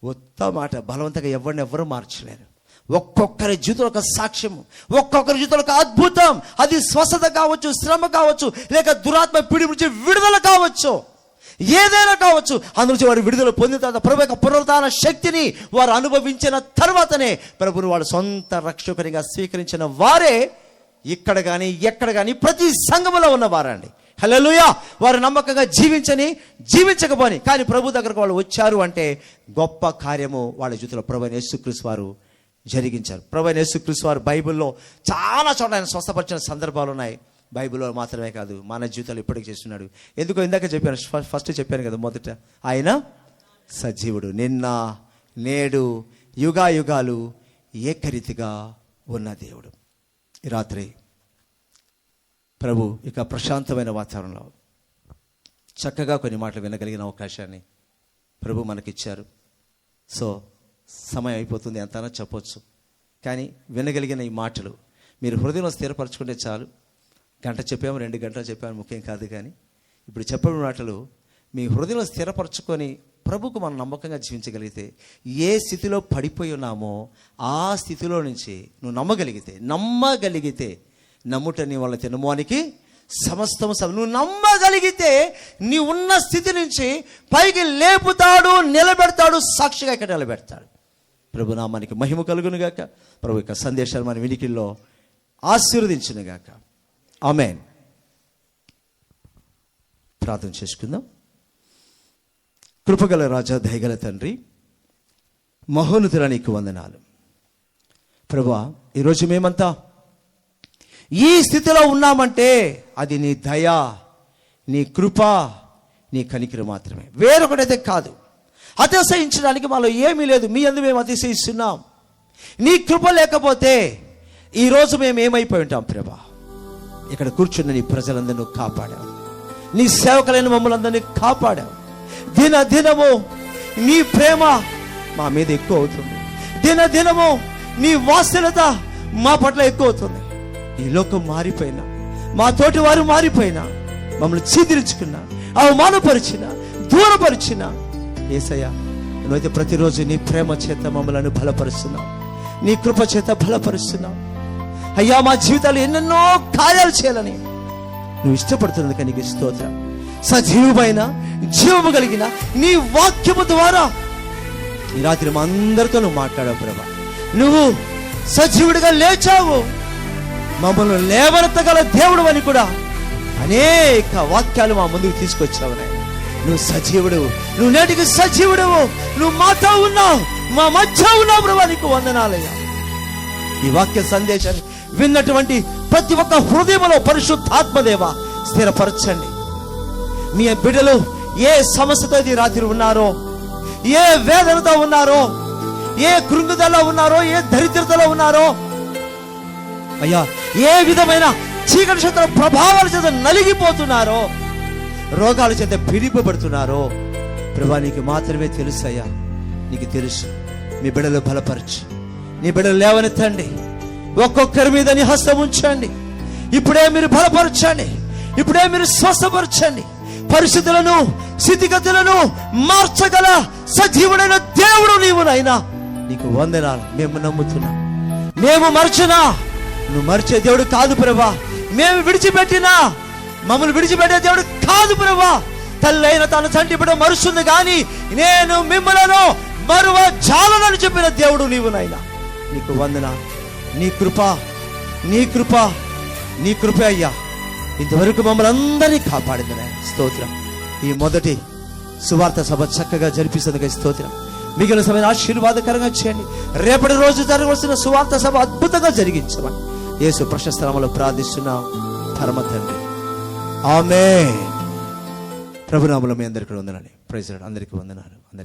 C: ఒక్క మాట, బలవంతంగా ఎవరు మార్చలేరు. ఒక్కొక్కరి జీవితంలో ఒక సాక్ష్యము, ఒక్కొక్కరి జీవితంలో ఒక అద్భుతం. అది స్వస్థత కావచ్చు, శ్రమ కావచ్చు, లేక దురాత్మ పిడి నుంచి విడుదల కావచ్చు, ఏదైనా కావచ్చు. అందులో వారు విడుదల పొందిన తర్వాత ప్రభు యొక్క పునరుద్ధాన శక్తిని వారు అనుభవించిన తర్వాతనే ప్రభుని వాడు సొంత రక్షకునిగా స్వీకరించిన వారే ఇక్కడ కానీ ఎక్కడ కానీ ప్రతి సంఘములో ఉన్నవారండి. హల్లెలూయా. వారు నమ్మకంగా జీవించకపోని కానీ ప్రభు దగ్గరకు వాళ్ళు వచ్చారు అంటే గొప్ప కార్యము వాళ్ళ జీవితంలో ప్రభు యేసుక్రీస్తు వారు జరిగించారు. ప్రభు యేసుక్రీస్తు వారు బైబిల్లో చాలా చోట్ల ఆయన స్వస్థపరిచిన సందర్భాలు ఉన్నాయి. బైబిల్లో మాత్రమే కాదు, మన జీవితాలు ఇప్పటికీ చేస్తున్నాడు. ఎందుకో ఇందాక చెప్పాను, ఫస్ట్ చెప్పాను కదా, మొదట ఆయన సజీవుడు, నిన్న నేడు యుగాలు ఏకరీతిగా ఉన్న దేవుడు. ఈ రాత్రి ప్రభు ఇక ప్రశాంతమైన వాతావరణంలో చక్కగా కొన్ని మాటలు వినగలిగిన అవకాశాన్ని ప్రభు మనకిచ్చారు. సో సమయం అయిపోతుంది, ఎంతనా చెప్పొచ్చు, కానీ వినగలిగిన ఈ మాటలు మీరు హృదయంలో స్థిరపరచుకుంటే చాలు. గంట చెప్పాము, 2 గంటలు చెప్పాము, ముఖ్యం కాదు. కానీ ఇప్పుడు చెప్పిన మాటలు మీ హృదయంలో స్థిరపరచుకొని ప్రభుకు మనం నమ్మకంగా జీవించగలిగితే, ఏ స్థితిలో పడిపోయి ఉన్నామో ఆ స్థితిలో నుంచి నువ్వు నమ్మగలిగితే నమ్ముట నీ వల్ల తినమోనికి సమస్తము నువ్వు నమ్మగలిగితే నీ ఉన్న స్థితి నుంచి పైకి లేపుతాడు, నిలబెడతాడు, సాక్షిగా ఇక్కడ నిలబెడతాడు. ప్రభు నామానికి మహిమ కలుగును గాక. ప్రభు యొక్క సందేశాలు మన వినికిల్లో ఆశీర్వదించును గాక. ఆమేన్. ప్రార్థన చేసుకుందాం. కృపగల రాజా, దయగల తండ్రి, మహోన్నతుడా నీకు వందనాలు. ప్రభువా, ఈరోజు మేమంతా ఈ స్థితిలో ఉన్నామంటే అది నీ దయ, నీ కృప, నీ కనికరం మాత్రమే, వేరొకటైతే కాదు. అతిశయించడానికి మాలో ఏమీ లేదు, మీ యందు మేము అతిశయిస్తున్నాం. నీ కృప లేకపోతే ఈరోజు మేము ఏమైపోయి ఉంటాం ప్రభా. ఇక్కడ కూర్చున్న నీ ప్రజలందరినీ కాపాడావు, నీ సేవకులైన మమ్మల్ని అందరినీ కాపాడావు. దినము నీ ప్రేమ మా మీద ఎక్కువ అవుతుంది, దినము నీ వాత్సల్యత మా పట్ల ఎక్కువ అవుతుంది. ఈ లోకం మారిపోయినా, మా తోటి వారు మారిపోయినా, మమ్మల్ని చీదిరించుకున్నా, అవమానపరిచినా, దూరపరిచినా, యేసయ్యా నువ్వైతే ప్రతిరోజు నీ ప్రేమ చేత మమ్మల్ని బలపరుస్తున్నావు, నీ కృప చేత బలపరుస్తున్నావు. అయ్యా, మా జీవితాలు ఎన్నెన్నో కార్యాలు చేయాలని నువ్వు ఇష్టపడుతున్నందుకు నీకు స్తోత్రం. సజీవమైన జీవము కలిగిన నీ వాక్యము ద్వారా ఈ రాత్రి మా అందరితో నువ్వు మాట్లాడావు ప్రభా. నువ్వు సజీవుడిగా లేచావు, మమ్మల్ని లేవనెత్తగల దేవుడు అని కూడా అనేక వాక్యాలు మా ముందుకు తీసుకొచ్చావు నాయన. నువ్వు సజీవుడు, నువ్వు నేటికి సజీవుడు, నువ్వు మాతో ఉన్నావు, మా మధ్య ఉన్నావు ప్రభా. నీకు వందనాలయ్యా. ఈ వాక్య సందేశాన్ని విన్నటువంటి ప్రతి ఒక్క హృదయంలో పరిశుద్ధాత్మదేవ స్థిరపరచండి. మీ బిడ్డలు ఏ సమస్యతో ఈ రాత్రి ఉన్నారో, ఏ వేదనతో ఉన్నారో, ఏ కృంగుదలలో ఉన్నారో, ఏ దరిద్రతలో ఉన్నారో అయ్యా, ఏ విధమైన చీకటి శక్తుల ప్రభావాల చేత నలిగిపోతున్నారో, రోగాల చేత పీడిపబడుతున్నారో ప్రభా, నీకు మాత్రమే తెలుసు అయ్యా. నీకు తెలుసు. మీ బిడ్డలు బలపరచు, నీ బిడ్డలు లేవనెత్తండి, ఒక్కొక్కరి మీద నీ హస్తం ఉంచండి. ఇప్పుడే మీరు బలపరచండి, ఇప్పుడే మీరు స్వస్థపరచండి. పరిస్థితులను, స్థితిగతులను మార్చగల సజీవుడైన దేవుడు నీవు నాయనా. నీకు వందనాలు. మేము నమ్ముతున్నాం. మేము మరచినా నువ్వు మరిచే దేవుడు కాదు ప్రభా. మేము విడిచిపెట్టినా మమ్మల్ని విడిచిపెట్టే దేవుడు కాదు ప్రభా. తల్లి అయిన తన తండ్రి బిడ్డ మరుస్తుంది కానీ నేను మిమ్మలను మరువ చాలనని చెప్పిన దేవుడు నీవు నాయనా. నీకు వందనాలు. నీ కృప అయ్యా
A: ఇంతవరకు మమ్మల్ని అందరినీ కాపాడింది నాయన. స్తోత్రం. ఈ మొదటి సువార్త సభ చక్కగా జరిపిస్తున్నది స్తోత్రం. మిగిలిన సమయం ఆశీర్వాదకరంగా చేయండి. రేపటి రోజు జరగవలసిన సువార్త సభ అద్భుతంగా జరిగించమని యేసు ప్రశస్త నామములో ప్రార్థిస్తున్నాం పరమ తండ్రి. ఆమేన్. ప్రభునామములో మీ అందరికీ వందనాలు. Praise Lord. అందరికీ వందనాలు.